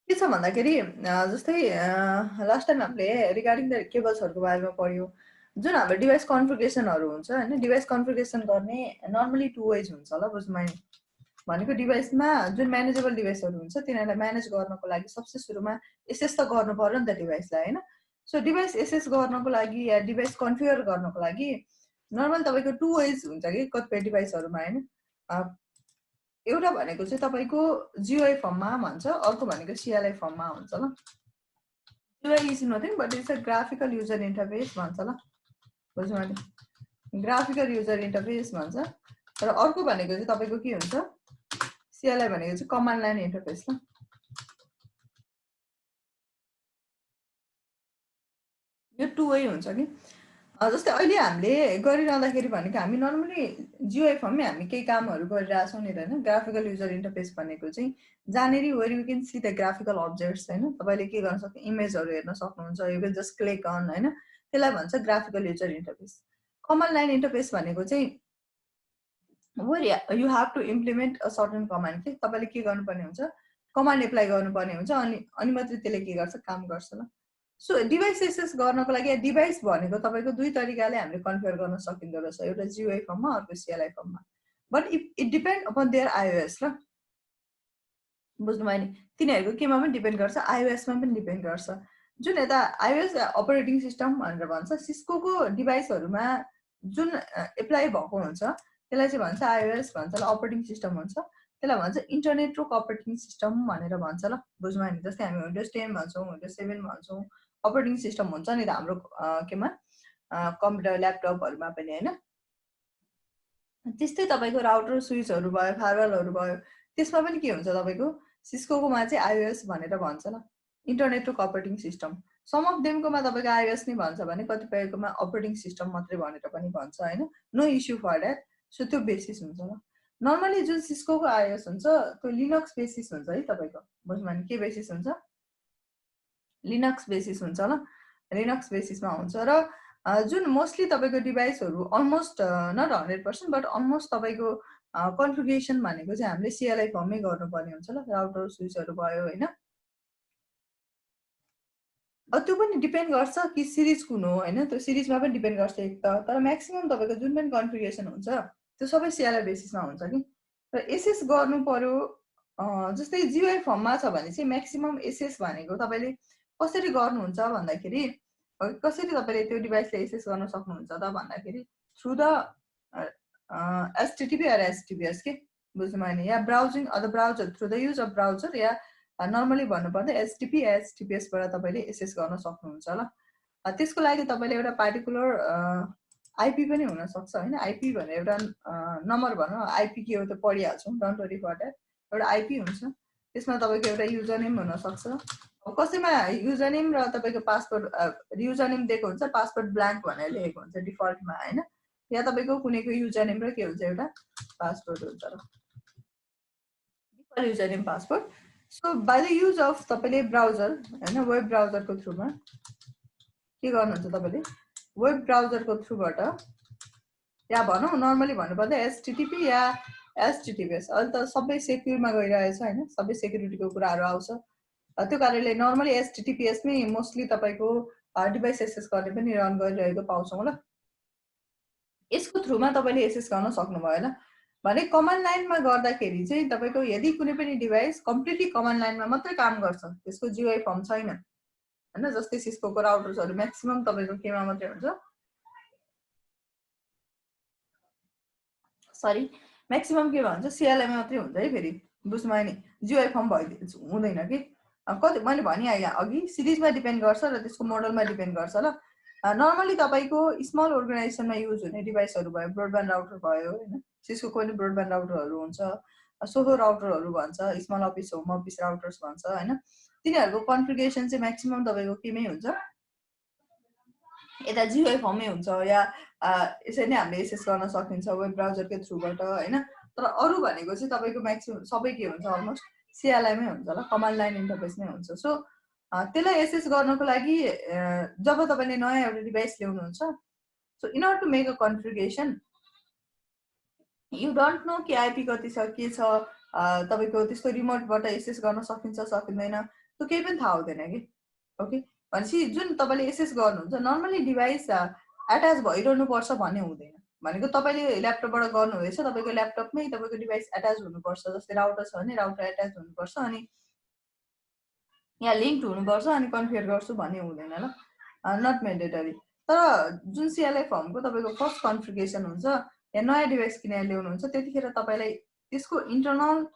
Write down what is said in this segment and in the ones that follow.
के छ भन्दाखेरि जस्तै लास्ट टाइम हामीले रिगार्डिङ द केबल्सहरूको बारेमा पढ्यौँ। जुन हाम्रो डिभाइस कन्फिगरेसनहरू हुन्छ होइन, डिभाइस कन्फिगरेसन गर्ने नर्मली 2 वेज हुन्छ ल बुझ्नु मैले भनेको। डिभाइसमा जुन म्यानेजेबल डिभाइसहरू हुन्छ तिनीहरूलाई म्यानेज गर्नको लागि सबसे सुरुमा एसेस त गर्नु पर्यो नि त डिभाइसलाई होइन। सो डिभाइस एसेस गर्नको लागि या डिभाइस कन्फिगर गर्नको लागि नर्मल तपाईँको 2 वेज हुन्छ कि कतिपय डिभाइसहरूमा होइन। एउटा भनेको चाहिँ तपाईँको जिओआई फर्ममा भन्छ, अर्को भनेको सिएलआई फर्ममा हुन्छ ल। GUI is nothing but it's a graphical user interface भन्छ ल, बुझ्नु मैले, ग्राफिकल युजर इन्टरफेस भन्छ। र अर्को भनेको चाहिँ तपाईँको के हुन्छ, सिएलआई भनेको चाहिँ कमान्ड लाइन इन्टरफेस ल। यो 2 वे हुन्छ कि। जस्तै अहिले हामीले गरिरहँदाखेरि भनेको हामी नर्मली जिओआई फर्ममै हामी केही कामहरू गरिरहेछौँ नि त होइन। ग्राफिकल युजर इन्टरफेस भनेको चाहिँ जहाँनिर where you can see the graphical objects होइन, तपाईँले के गर्न सक्नु, इमेजहरू हेर्न सक्नुहुन्छ, you can just click on होइन, त्यसलाई भन्छ graphical user interface. Command line interface भनेको चाहिँ where you have to implement a certain command कि तपाईँले के गर्नुपर्ने हुन्छ, कमान्ड एप्लाई गर्नुपर्ने हुन्छ, अनि मात्रै त्यसले के गर्छ, काम गर्छ ल। सो डिभाइस एसेस गर्नको लागि डिभाइस भनेको तपाईँको दुई तरिकाले हामीले कन्फिगर गर्न सकिँदो रहेछ, एउटा जिओआई फर्ममा अर्को सिएलआई फर्ममा। But it depend upon their IOS ल, बुझ्नु भयो नि, तिनीहरूको केमा पनि डिपेन्ड गर्छ, आइओएसमा पनि डिपेन्ड गर्छ। जुन यता आइओएस अपरेटिङ सिस्टम भनेर भन्छ, सिस्कोको डिभाइसहरूमा जुन एप्लाई भएको हुन्छ त्यसलाई चाहिँ भन्छ आइओएस भन्छ ल, अपरेटिङ सिस्टम हुन्छ, त्यसलाई भन्छ इन्टरनेटवर्क अपरेटिङ सिस्टम भनेर भन्छ ल, बुझ्नु भयो नि। जस्तै हामी विन्डोज 10 भन्छौँ, विन्डोज 7 भन्छौँ, अपरेटिङ सिस्टम हुन्छ नि त हाम्रो केमा कम्प्युटर ल्यापटपहरूमा पनि होइन। त्यस्तै तपाईँको राउटर स्विचहरू भयो, फायरवलहरू भयो, त्यसमा पनि के हुन्छ तपाईँको सिस्कोकोमा चाहिँ आइओएस भनेर भन्छ ल, internetwork operating system. Some of देमकोमा तपाईँको आइओएस नै भन्छ भने कतिपयकोमा अपरेटिङ सिस्टम मात्रै भनेर पनि भन्छ होइन, no issue for that. So त्यो बेसिस हुन्छ ल। नर्मली जुन सिस्कोको आइओएस हुन्छ त्यो लिनक्स बेसिस हुन्छ है तपाईँको, बुझ्नु भने के बेसिस हुन्छ, लिनक्स बेसिस हुन्छ ल, लिनक्स बेसिसमा हुन्छ। र जुन मोस्टली तपाईँको डिभाइसहरू अलमोस्ट नट 100% बट अलमोस्ट तपाईँको कन्फिगरेसन भनेको चाहिँ हामीले सिएलआई फर्ममै गर्नुपर्ने हुन्छ ल, राउटर स्विचहरू भयो होइन। त्यो पनि डिपेन्ड गर्छ कि सिरिज कुन हो होइन, त्यो सिरिजमा पनि डिपेन्ड गर्छ एक त, तर म्याक्सिमम् तपाईँको जुन पनि कन्फिगरेसन हुन्छ त्यो सबै सिएलआई बेसिसमा हुन्छ कि। र एसएस गर्नु पर्यो, जस्तै जिओआई फर्ममा छ भने चाहिँ म्याक्सिमम् एसएस भनेको तपाईँले कसरी गर्नुहुन्छ भन्दाखेरि, कसरी तपाईँले त्यो डिभाइसले एसएस गर्न सक्नुहुन्छ त भन्दाखेरि through the HTTP or HTTPS के, बुझ्नु भयो नि, या browsing uh the browser through the use of browser, या नर्मली भन्नुपर्दा एचटिपी एचटिपिएसबाट तपाईँले एसएस गर्न सक्नुहुन्छ ल। त्यसको लागि तपाईँले एउटा पार्टिकुलर आइपी पनि हुनसक्छ होइन, आइपी भनेर एउटा नम्बर भनौँ, आइपी के हो त्यो पढिहाल्छौँ, डोन्ट वरी फर द्याट। एउटा आइपी हुन्छ, त्यसमा तपाईँको एउटा युजर नेम हुनसक्छ। अब कसैमा युजर नेम र तपाईँको पासवर्ड, युजर नेम दिएको हुन्छ, पासवर्ड ब्ल्याङ्क भनेर लेखेको हुन्छ डिफल्टमा होइन, या तपाईँको कुनैको युजर नेम र के हुन्छ एउटा पासवर्ड हुन्छ र default user name password. So by the use of तपाईँले ब्राउजर होइन, वेब ब्राउजरको थ्रुमा के गर्नुहुन्छ तपाईँले, वेब ब्राउजरको थ्रुबाट, या भनौँ नर्मली भन्नुपर्दा एचटिटिपी या एचटिटिपिएस, अहिले त सबै सेक्युरमा गइरहेछ होइन, सबै सेक्युरिटीको कुराहरू आउँछ, त्यो कारणले नर्मली एचटिटिपिएसमै मोस्टली तपाईँको डिभाइस एसेस गर्ने पनि रन गरिरहेको पाउँछौँ ल। यसको थ्रुमा तपाईँले एसेस गर्न सक्नुभयो ल भने कमान्ड लाइनमा गर्दाखेरि चाहिँ तपाईँको यदि कुनै पनि डिभाइस कम्प्लिटली कमान्ड लाइनमा मात्रै काम गर्छ, त्यसको जिओआई फर्म छैन होइन, जस्तै सिस्कोको राउटर्सहरू म्याक्सिमम तपाईँको केमा मात्रै हुन्छ, सरी म्याक्सिमम के भन्छ सिएलआईमा मात्रै हुन्छ है, फेरि बुझ्नु भयो नि, जिओआई फर्म हुँदैन कि। कति मैले भनिहालेँ अघि, सिरिजमा डिपेन्ड गर्छ र त्यसको मोडलमा डिपेन्ड गर्छ ल। नर्मली तपाईँको स्मल अर्गनाइजेसनमा युज हुने डिभाइसहरू भयो, ब्रोडब्यान्ड राउटर भयो होइन, सिस्कोको पनि ब्रोडब्यान्ड राउटरहरू हुन्छ, सोलो राउटरहरू भन्छ, small office home office routers भन्छ होइन, तिनीहरूको कन्फिगरेसन चाहिँ म्याक्सिमम तपाईँको केमै हुन्छ, यता जिओआई फर्ममै हुन्छ, या यसरी नै हामीले एसेस गर्न सकिन्छ वेब ब्राउजरकै थ्रुबाट होइन। तर अरू भनेको चाहिँ तपाईँको म्याक्सिमम सबै के हुन्छ, अलमोस्ट सिएलआईमै हुन्छ ल, कमान्ड लाइन इन्टरफेस नै हुन्छ। सो त्यसलाई एसेस गर्नको लागि जब तपाईँले नयाँ एउटा डिभाइस ल्याउनुहुन्छ, so in order to make a configuration you don't know कि आइपी कति छ के छ, तपाईँको त्यस्तो रिमोटबाट एसेस गर्न सकिन्छ सकिँदैन, त्यो केही पनि थाहा हुँदैन कि। ओके, भनेपछि जुन तपाईँले एसएस गर्नुहुन्छ नर्मली डिभाइस एट्याच भइरहनु पर्छ भन्ने हुँदैन। भनेको तपाईँले ल्यापटपबाट गर्नुहुँदैछ, तपाईँको ल्यापटपमै तपाईँको डिभाइस एट्याच हुनुपर्छ। जस्तै राउटर छ भने राउटर एट्याच हुनुपर्छ, अनि यहाँ लिङ्क हुनुपर्छ अनि कन्फिगर गर्छु भन्ने हुँदैन ल, नट मेन्डेटरी। तर जुन सिएलआई फर्मको तपाईँको फर्स्ट कन्फिगरेसन हुन्छ या नयाँ डिभाइस किनेर ल्याउनुहुन्छ त्यतिखेर तपाईँलाई त्यसको इन्टरनल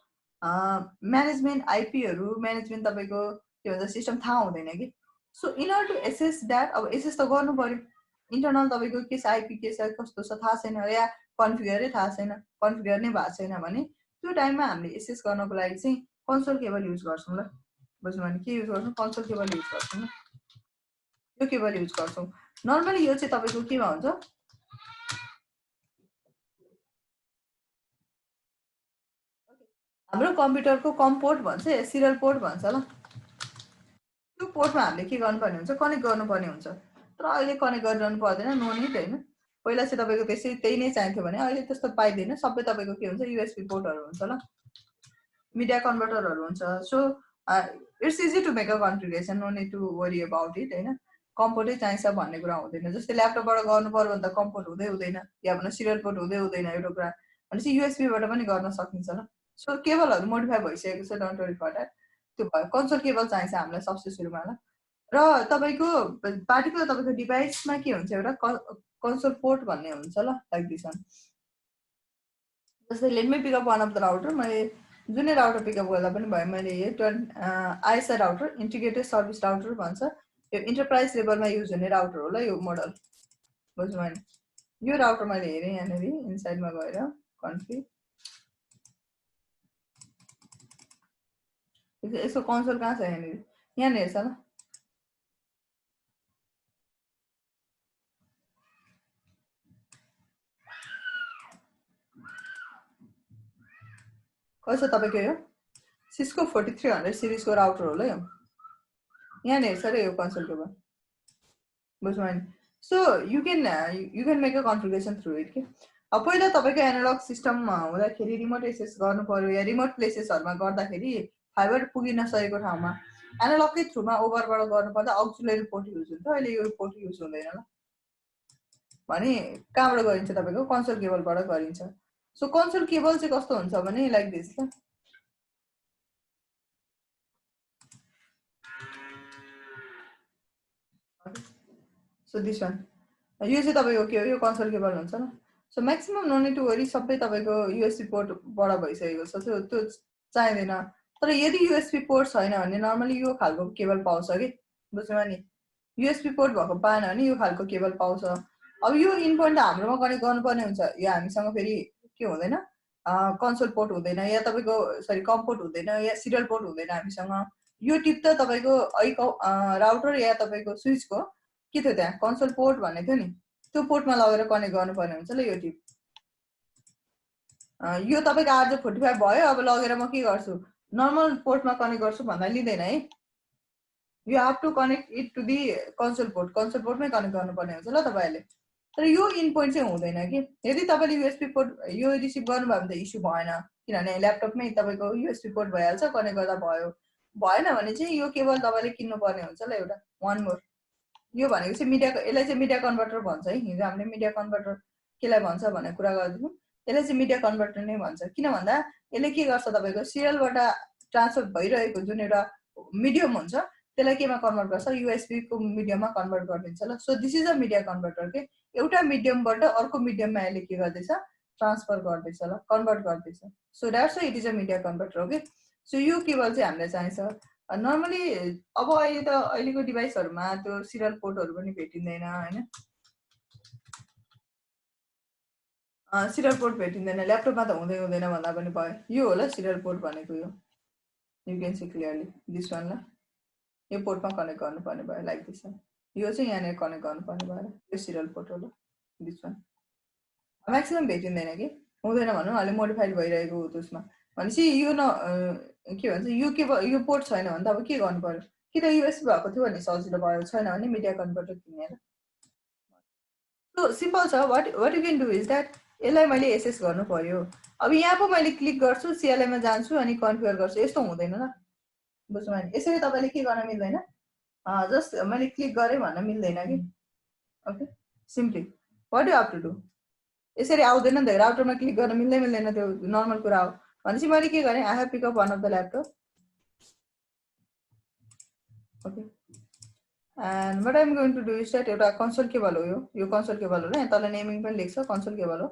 म्यानेजमेन्ट आइपीहरू म्यानेजमेन्ट तपाईँको के भन्छ सिस्टम थाहा हुँदैन कि। So in order to access that, अब एसेस त गर्नु पर्यो, इन्टरनल तपाईँको के छ आइपी के छ कस्तो छ थाहा छैन, या कन्फिगरै थाहा छैन, कन्फिगर नै भएको छैन भने त्यो टाइममा हामीले एसेस गर्नको लागि चाहिँ कन्सोल केबल युज गर्छौँ ल। बुझ्नु भने के युज गर्छौँ, कन्सोल केबल युज गर्छौँ, यो केबल युज गर्छौँ। नर्मली यो चाहिँ तपाईँको केमा हुन्छ, हाम्रो कम्प्युटरको कम पोर्ट भन्छ या सिरियल पोर्ट भन्छ ल। त्यो पोर्टमा हामीले के गर्नुपर्ने हुन्छ, कनेक्ट गर्नुपर्ने हुन्छ। तर अहिले कनेक्ट गरिरहनु पर्दैन, नो निड होइन। पहिला चाहिँ तपाईँको त्यसै त्यही नै चाहिन्थ्यो भने अहिले त्यस्तो पाइँदैन, सबै तपाईँको के हुन्छ युएसबी पोर्टहरू हुन्छ ल, मिडिया कन्भर्टरहरू हुन्छ। So it's easy to make a configuration, no need to worry about it होइन। कम्पोर्टै चाहिन्छ भन्ने कुरा हुँदैन। जस्तै ल्यापटपबाट गर्नु पर्यो भने त कम्पोर्ट हुँदै हुँदैन, या भनौँ सिरियल पोर्ट हुँदै हुँदैन एउटा कुरा, भनेपछि युएसबीबाट पनि गर्न सकिन्छ ल। सो केबलहरू मोडिफाई भइसकेको छ, डोन्ट वरी फर द्याट। त्यो भयो, कन्सोल केबल चाहिन्छ हामीलाई सबसे सुरुमा ल। र तपाईँको पार्टिकुलर तपाईँको डिभाइसमा के हुन्छ, एउटा कन्सोल पोर्ट भन्ने हुन्छ ल, लाइक दिस वान। जस्तै let me pickup one of the router, मैले जुनै राउटर पिकअप गर्दा पनि भयो, मैले यो ISI router integrated service router भन्छ, यो इन्टरप्राइज लेभलमा युज हुने राउटर हो ल यो मोडल। बुझ्नु भने यो राउटर मैले हेरेँ यहाँनिर इनसाइडमा गएर कन्फिग, यसको कन्सोल कहाँ छ, यहाँनिर छ ल। कसो तपाईँको यो सिस्को 4300 सिरिजको राउटर हो ल यो, यहाँनिर छ र यो कन्सोल केबल। बुझ्नु भने so you can make a configuration through it के। अब पहिला तपाईँको एनालग सिस्टम हुँदाखेरि रिमोट एक्सेस गर्नु पर्यो, या रिमोट प्लेसेसहरूमा गर्दाखेरि फाइबर पुगिन नसकेको ठाउँमा एनालगकै थ्रुमा ओभरबाट गर्नुपर्दा अक्जुलरी पोर्ट युज हुन्छ। अहिले यो पोर्ट युज हुँदैन ल, भने कहाँबाट गरिन्छ, तपाईँको कन्सोल केबलबाट गरिन्छ। सो कन्सोल केबल चाहिँ कस्तो हुन्छ भने लाइक दिस ल। सो दिस वान, यो चाहिँ तपाईँको के हो, यो कन्सोल केबल हुन्छ ल। So maximum no need to worry, सबै तपाईँको युएसबी पोर्टबाट भइसकेको छ, त्यो चाहिँदैन। तर यदि युएसबी पोर्ट छैन भने नर्मली यो खालको केबल पाउँछ कि। बुझ्नुभयो नि, युएसबी पोर्ट भएको पाएन भने यो खालको केबल पाउँछ। अब यो इनपोर्ट त हाम्रोमा कनेक्ट गर्नुपर्ने हुन्छ, यो हामीसँग फेरि के हुँदैन, कन्सोल पोर्ट हुँदैन, या तपाईँको सरी कम पोर्ट हुँदैन, या सिरियल पोर्ट हुँदैन हामीसँग। यो टिप त तपाईँको राउटर या तपाईँको स्विचको के थियो त्यहाँ कन्सोल पोर्ट भन्ने थियो नि, त्यो पोर्टमा लगेर कनेक्ट गर्नुपर्ने हुन्छ ल यो टिप। यो तपाईँको R45 भयो, अब लगेर म के गर्छु नर्मल पोर्टमा कनेक्ट गर्छु भन्दा लिँदैन है, you have to connect it to the console पोर्टमै कनेक्ट गर्नुपर्ने हुन्छ ल तपाईँहरूले। तर यो इन पोइन्ट चाहिँ हुँदैन कि। यदि तपाईँले युएसबी पोर्ट यो रिसिभ गर्नुभयो भने त इस्यु भएन, किनभने ल्यापटपमै तपाईँको युएसबी पोर्ट भइहाल्छ, कनेक्ट गर्दा भयो। भएन भने चाहिँ यो केबल तपाईँले किन्नुपर्ने हुन्छ ल एउटा, वान मोर। यो भनेको चाहिँ मिडियाको, यसलाई चाहिँ मिडिया कन्भर्टर भन्छ है। हिजो हामीले मिडिया कन्भर्टर केलाई भन्छ भनेर कुरा गर्दैछौँ, यसलाई चाहिँ मिडिया कन्भर्टर नै भन्छ। किन भन्दा यसले के गर्छ, तपाईँको सिरियलबाट ट्रान्सफर भइरहेको जुन एउटा मिडियम हुन्छ त्यसलाई केमा कन्भर्ट गर्छ, युएसबीको मिडियममा कन्भर्ट गरिदिन्छ ल। So this is a media converter के, एउटा मिडियमबाट अर्को मिडियममा यसले के गर्दैछ, ट्रान्सफर गर्दैछ ल, कन्भर्ट गर्दैछ। So that's why it is a media converter हो कि। सो यो केबल चाहिँ हामीलाई चाहिन्छ नर्मली। अब अहिले त अहिलेको डिभाइसहरूमा त्यो सिरियल पोर्टहरू पनि भेटिँदैन होइन, सिरियल पोर्ट भेटिँदैन, ल्यापटपमा त हुँदै हुँदैन भन्दा पनि भयो। यो हो ल सिरियल पोर्ट भनेको, यो you can see clearly this one ल। यो पोर्टमा कनेक्ट गर्नुपर्ने भयो लाइक दिस वान, यो चाहिँ यहाँनिर कनेक्ट गर्नुपर्ने भयो, यो सिरियल पोर्ट हो ल दिस वान। म्याक्सिमम भेटिँदैन कि, हुँदैन भनौँ, अहिले मोडिफाइड भइरहेको त्यसमा। भनेपछि यो के भन्छ, यो यो पोर्ट छैन भने त अब के गर्नु पर्यो, कि त युएसबी भएको थियो भने सजिलो भयो, छैन भने मिडिया कन्भर्टर किनेर। सो सिम्पल छ, what you can do is that, यसलाई मैले एसेस गर्नु पर्यो। अब यहाँ पो मैले क्लिक गर्छु, सिएलआईमा जान्छु अनि कन्फिगर गर्छु, यस्तो हुँदैन ल। बुझ्नु भयो नि यसरी तपाईले के गर्न मिल्दैन जस्ट मैले क्लिक गरे भन्न मिल्दैन कि okay simply what you have to do यसरी आउँदैन नि त राउटरमा क्लिक गर्न मिल्दैन त्यो नर्मल कुरा हो भनेपछि मैले के गरेँ I have pick up one of the laptop okay and what I am going to do is that एउटा कन्सोल केबल हो यो कन्सोल केबल हो ल तल नेमिङ पनि लेख्छ कन्सोल केबल हो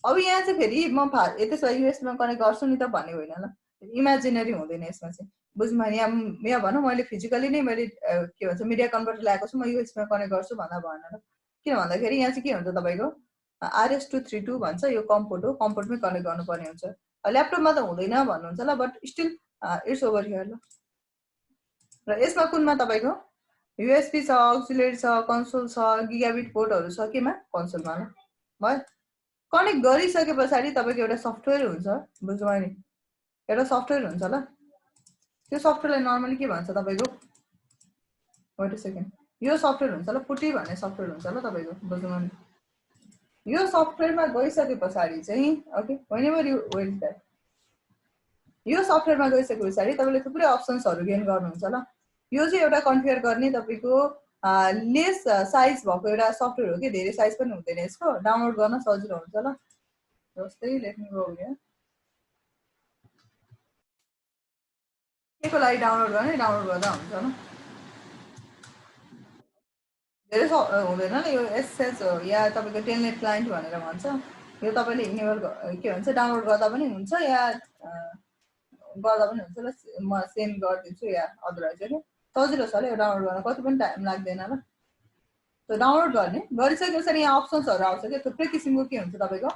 अब यहाँ चाहिँ फेरि म त्यसो युएसबीमा कनेक्ट गर्छु नि त भन्ने होइन ल इमेजिनरी हुँदैन यसमा चाहिँ बुझ्नु भयो यहाँ भनौँ मैले फिजिकली नै मैले के भन्छ मिडिया कन्भर्टर ल्याएको छु म युएसबीमा कनेक्ट गर्छु भन्दा भएन ल किन भन्दाखेरि यहाँ चाहिँ के हुन्छ तपाईँको RS232 भन्छ यो कम्पोर्ट हो कम्पोर्टमै कनेक्ट गर्नुपर्ने हुन्छ ल्यापटपमा त हुँदैन भन्नुहुन्छ ल but still it's over here ल र यसमा कुनमा तपाईँको युएसबी छ अक्सिलरी छ कन्सोल छ गिगाबिट पोर्टहरू छ केमा कन्सोलमा ल भयो कनेक्ट गरिसके पछाडि तपाईँको एउटा सफ्टवेयर हुन्छ बुझ्नुभयो नि एउटा सफ्टवेयर हुन्छ ल त्यो सफ्टवेयरलाई नर्मली के भन्छ तपाईँको वेट अ सेकेन्ड यो सफ्टवेयर हुन्छ ल पुटी भन्ने सफ्टवेयर हुन्छ ल तपाईँको बुझ्नुभयो नि यो सफ्टवेयरमा गइसके पछाडि चाहिँ okay whenever you wait that यो सफ्टवेयरमा गइसके पछाडि तपाईँले थुप्रै अप्सन्सहरू गेन गर्नुहुन्छ ल यो चाहिँ एउटा कन्फिगर गर्ने तपाईँको लेस साइज भएको एउटा सफ्टवेयर हो कि धेरै साइज पनि हुँदैन यसको डाउनलोड गर्न सजिलो हुन्छ ल जस्तै लेख्नु गयो यहाँ केको लागि डाउनलोड गर्ने डाउनलोड गर्दा हुन्छ ल धेरै हुँदैन ल यो एसएस हो या तपाईँको टेलनेट क्लाइन्ट भनेर भन्छ यो तपाईँले इनेबल के भन्छ डाउनलोड गर्दा पनि हुन्छ या गर्दा पनि हुन्छ ल म सेन्ड गरिदिन्छु या अदरवाइज होइन सजिलो छ ल यो डाउनलोड गर्न कति पनि टाइम लाग्दैन ल त्यो डाउनलोड गर्ने गरिसकेपछि यहाँ अप्सन्सहरू आउँछ क्या थुप्रै किसिमको के हुन्छ तपाईँको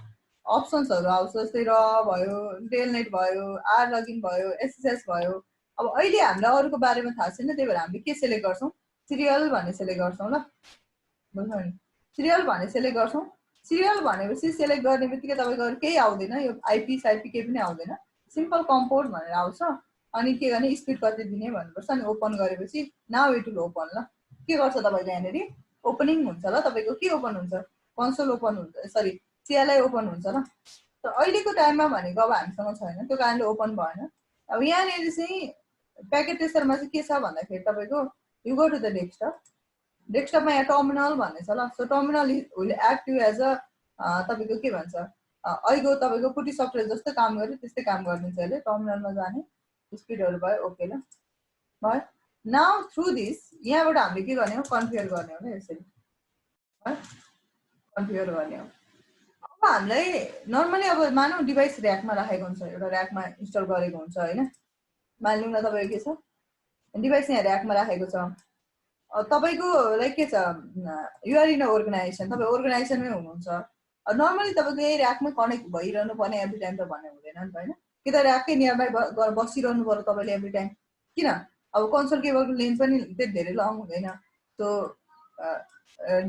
अप्सन्सहरू आउँछ जस्तै र भयो टेलनेट भयो आर लगइन भयो एसएसएस भयो अब अहिले हामीलाई अरूको बारेमा थाहा छैन त्यही भएर हामीले के सेलेक्ट गर्छौँ सिरियल भन्ने सेलेक्ट गर्छौँ ल बुझ्नु नि सिरियल भन्ने सेलेक्ट गर्छौँ सिरियल भनेपछि सेलेक्ट गर्ने बित्तिकै तपाईँको अरू केही आउँदैन यो आइपी साइपी केही पनि आउँदैन सिम्पल कम्पोर्ट भनेर आउँछ अनि के गर्ने स्पिड कति दिने भन्नुपर्छ अनि ओपन गरेपछि नाउ इट विल ओपन ल के गर्छ तपाईँको यहाँनिर ओपनिङ हुन्छ ल तपाईँको के ओपन हुन्छ कन्सोल ओपन हुन्छ सरी सिएलआई ओपन हुन्छ ल त अहिलेको टाइममा भनेको अब हामीसँग छैन त्यो कारणले ओपन भएन अब यहाँनिर चाहिँ प्याकेट टेस्टरमा चाहिँ के छ भन्दाखेरि तपाईँको यु गो टु द डेस्कटपमा यहाँ टर्मिनल भन्ने छ ल so terminal will act you as a तपाईँको के भन्छ अहिलेको तपाईँको पुटी सफ्टवेयर जस्तो काम गर्यो त्यस्तै काम गरिदिन्छ अहिले टर्मिनलमा जाने स्पिडहरू भयो ओके ल भयो नाउ थ्रु दिस यहाँबाट हामीले के गर्ने हो कन्फिगर गर्ने हो ल यसरी कन्फिगर गर्ने हो अब हामीलाई नर्मली अब मानौँ डिभाइस ऱ्याकमा राखेको हुन्छ एउटा ऱ्याकमा इन्स्टल गरेको हुन्छ होइन मानिलिउँ न तपाईँको के छ डिभाइस यहाँ ऱ्याकमा राखेको छ तपाईँको लाइक के छ युआर इन अर्गनाइजेसन तपाईँ अर्गनाइजेसनमै हुनुहुन्छ नर्मली तपाईँको यही ऱ्याकमै कनेक्ट भइरहनु पर्ने एभ्री टाइम त भन्ने हुँदैन नि त होइन कि त ऱ्याककै नियरबाई बसिरहनु पर्यो तपाईँले एभ्री टाइम किन अब कन्सोल केबलको लेन्थ पनि त्यति धेरै लङ हुँदैन सो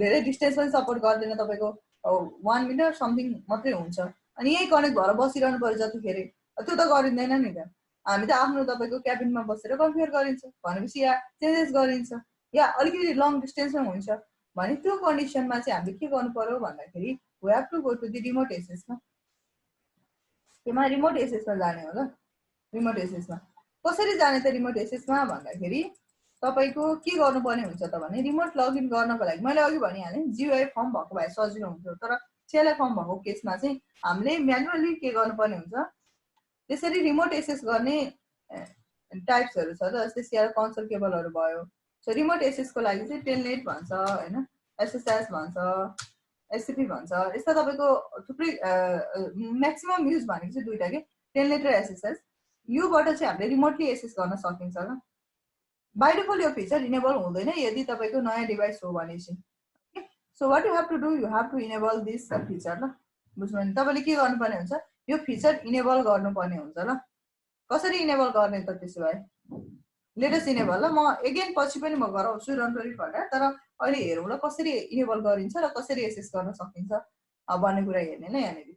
धेरै डिस्टेन्स पनि सपोर्ट गर्दैन तपाईँको 1 मिटर समथिङ मात्रै हुन्छ अनि यही कनेक्ट भएर बसिरहनु पर्यो जतिखेर त्यो त गरिँदैन नि त हामी त आफ्नो तपाईँको क्याबिनमा बसेर कन्फिगर गरिन्छ भनेपछि या चेन्जेस गरिन्छ या अलिकति लङ डिस्टेन्समा हुन्छ भने त्यो कन्डिसनमा चाहिँ हामीले के गर्नु पर्यो भन्दाखेरि we have to go to the remote एसेसमा त्यसमा रिमोट एसेसमा जाने हो ल रिमोट एसेसमा कसरी जाने त रिमोट एसेसमा भन्दाखेरि तपाईँको के गर्नुपर्ने हुन्छ त भने रिमोट लगइन गर्नको लागि मैले अघि भनिहालेँ जियुआई फर्म भएको भए सजिलो हुन्थ्यो तर सिएलआई फर्म भएको केसमा चाहिँ हामीले म्यानुअली के गर्नुपर्ने हुन्छ त्यसरी रिमोट एसेस गर्ने टाइप्सहरू छ जस्तै सिएलआई कन्सोल केबलहरू भयो सो रिमोट एसेसको लागि चाहिँ टेलनेट भन्छ होइन एसएसएस भन्छ एससिपी भन्छ यस्ता तपाईँको थुप्रै म्याक्सिमम युज भनेको चाहिँ दुईवटा के टेलनेट र एसएसएस योबाट चाहिँ हामीले रिमोटली एसेस गर्न सकिन्छ ल बाइ डिफल्ट यो फिचर इनेबल हुँदैन यदि तपाईँको नयाँ डिभाइस हो भने चाहिँ so what you have to do you have to enable this feature ल बुझ्नु भने तपाईँले के गर्नुपर्ने हुन्छ यो फिचर इनेबल गर्नुपर्ने हुन्छ ल कसरी इनेबल गर्ने त त्यसो भए लेटेस्ट इनेबल ल म एगेन पछि पनि म गराउँछु डोन्ट वरी फर द्याट तर अहिले हेरौँ ल कसरी इनेबल गरिन्छ र कसरी एसेस गर्न सकिन्छ भन्ने कुरा हेर्ने ल यहाँनिर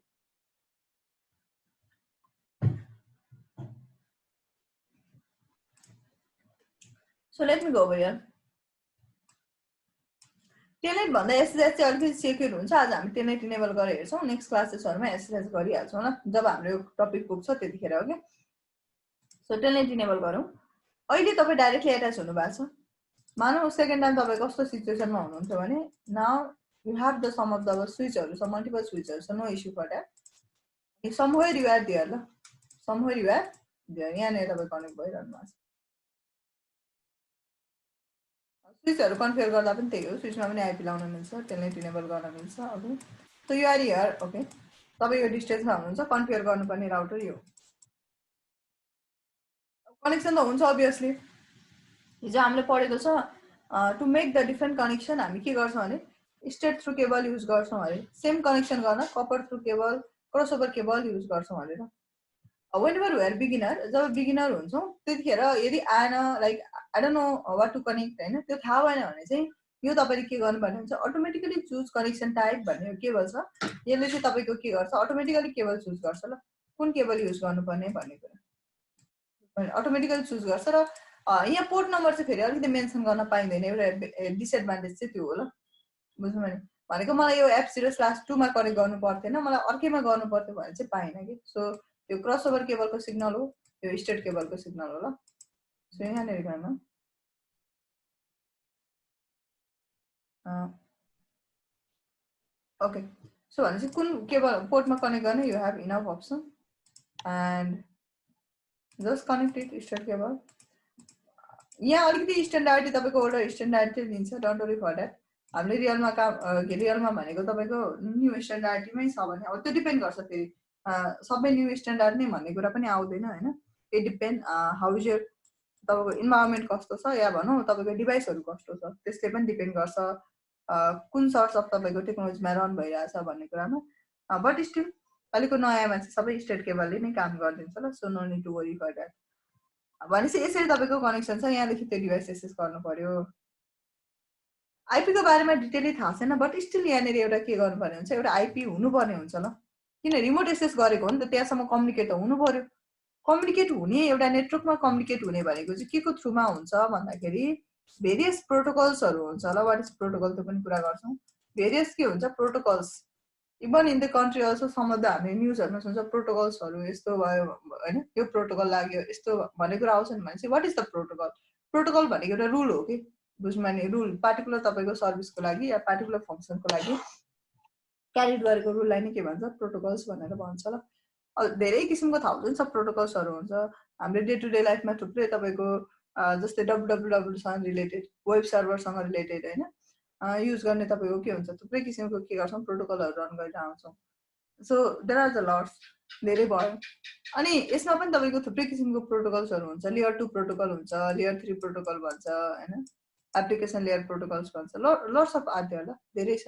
so let me go over here telnet भन्दा एसएसएस चाहिँ अलिकति सेक्युर हुन्छ आज हामी टेलनेट इनेबल गरेर हेर्छौँ नेक्स्ट क्लासेसहरूमा एसएसएस गरिहाल्छौँ ल जब हाम्रो यो टपिक पुग्छ त्यतिखेर हो कि सो टेलनेट इनेबल गरौँ अहिले तपाईँ डाइरेक्टली एट्याच हुनु भएको छ मानौ सेकेन्ड टाइम तपाईँ कस्तो सिचुएसनमा हुनुहुन्छ भने now you have the some of the स्विचहरू छ मल्टिपल स्विचहरू छ no issue for that somewhere you are there ल समवेयर यु आर देयर यहाँनिर तपाईँ कनेक्ट भइरहनु भएको छ स्विचहरू कन्फिगर गर्दा पनि त्यही हो स्विचमा पनि आइपी लाउन मिल्छ टेलनेट इनेबल गर्न मिल्छ okay so you are here okay तपाईँ यो डिस्टेन्समा हुनुहुन्छ कन्फिगर गर्नुपर्ने राउटर यो कनेक्सन त हुन्छ अभियसली हिजो हामीले पढेको छ to make the different connection हामी के गर्छौँ भने स्ट्रेट थ्रु केबल युज गर्छौँ अरे सेम कनेक्सन गर्न copper through cable crossover cable use गर्छौँ अरे वेन एभर वेयर बिगिनर जब बिगिनर हुन्छौँ त्यतिखेर यदि आएन like I don't know what to connect होइन त्यो थाहा भएन भने चाहिँ यो तपाईँले के गर्नुपर्ने हुन्छ अटोमेटिकली चुज कनेक्सन टाइप भन्ने केबल छ यसले चाहिँ तपाईँको के गर्छ अटोमेटिकली केबल चुज गर्छ ल कुन केबल युज गर्नुपर्ने भन्ने कुरा अटोमेटिकली चुज गर्छ र यहाँ पोर्ट नम्बर चाहिँ फेरि अलिकति मेन्सन गर्न पाइँदैन एउटा डिसएडभान्टेज चाहिँ त्यो हो ल बुझ्नु भनेको मलाई यो F0/2मा कनेक्ट गर्नु पर्थेन मलाई अर्कैमा गर्नु पर्थ्यो भने चाहिँ पाइनँ कि सो यो क्रसओभर केबलको सिग्नल हो यो स्ट्रेट केबलको सिग्नल हो ल सो यहाँनिर गर्नु ओके सो भनेपछि कुन केबल पोर्टमा कनेक्ट गर्ने you have enough option and just connect it straight cable यहाँ अलिकति स्ट्यान्डर्ड तपाईँको एउटा स्ट्यान्डर्ड दिन्छ डोन्ट वरी फर द्याट हामीले रियलमा रियलमा भनेको तपाईँको न्यू स्ट्यान्डर्डमै छ भने अब त्यो डिपेन्ड गर्छ फेरि सबै न्यू स्ट्यान्डर्ड नै भन्ने कुरा पनि आउँदैन होइन it depend how is your तपाईँको इन्भाइरोमेन्ट कस्तो छ या भनौँ तपाईँको डिभाइसहरू कस्तो छ त्यसले पनि डिपेन्ड गर्छ कुन सर्ट्स अफ तपाईँको टेक्नोलोजीमा रन भइरहेछ भन्ने कुरामा बट स्टिल अहिलेको नयाँमा चाहिँ सबै स्ट्रेट केबलले नै काम गरिदिन्छ ल so no need to worry for that भनेपछि यसरी तपाईँको कनेक्सन छ यहाँदेखि त्यो डिभाइस एक्सेस गर्नु पर्यो आइपीको बारेमा डिटेलै थाहा छैन बट स्टिल यहाँनिर एउटा के गर्नुपर्ने हुन्छ एउटा आइपी हुनुपर्ने हुन्छ ल किन रिमोट एक्सेस गरेको हो नि त त्यहाँसम्म कम्युनिकेट त हुनु पर्यो कम्युनिकेट हुने एउटा नेटवर्कमा कम्युनिकेट हुने भनेको चाहिँ के को थ्रुमा हुन्छ भन्दाखेरि भेरियस प्रोटोकल्सहरू हुन्छ ल वाट इज प्रोटोकल त्यो पनि कुरा गर्छौँ भेरियस के हुन्छ protocols even in the country also सम्बन्ध हामीले न्युजहरूमा सुन्छ प्रोटोकल्सहरू यस्तो भयो होइन यो प्रोटोकल लाग्यो यस्तो भन्ने कुरा आउँछ नि भनेपछि what is the protocol protocol भनेको एउटा रुल हो कि बुझ्नु भने रुल पार्टिकुलर तपाईँको सर्भिसको लागि या पार्टिकुलर फङ्सनको लागि क्यारिड गरेको रुललाई नै के भन्छ प्रोटोकल्स भनेर भन्छ ल धेरै किसिमको थाउजन्ड्स अफ प्रोटोकल्सहरू हुन्छ हाम्रो डे टु डे लाइफमा थुप्रै तपाईँको जस्तै wwwसँग रिलेटेड वेब सर्भरसँग रिलेटेड होइन युज गर्ने तपाईँको के हुन्छ थुप्रै किसिमको के गर्छौँ प्रोटोकलहरू रन गरेर आउँछौँ so there are the lots धेरै भयो अनि यसमा पनि तपाईँको थुप्रै किसिमको प्रोटोकल्सहरू हुन्छ लेयर 2 प्रोटोकल हुन्छ लेयर 3 प्रोटोकल भन्छ होइन एप्लिकेसन लेयर प्रोटोकल्स भन्छ लट्स अफ आर देयर ल धेरै छ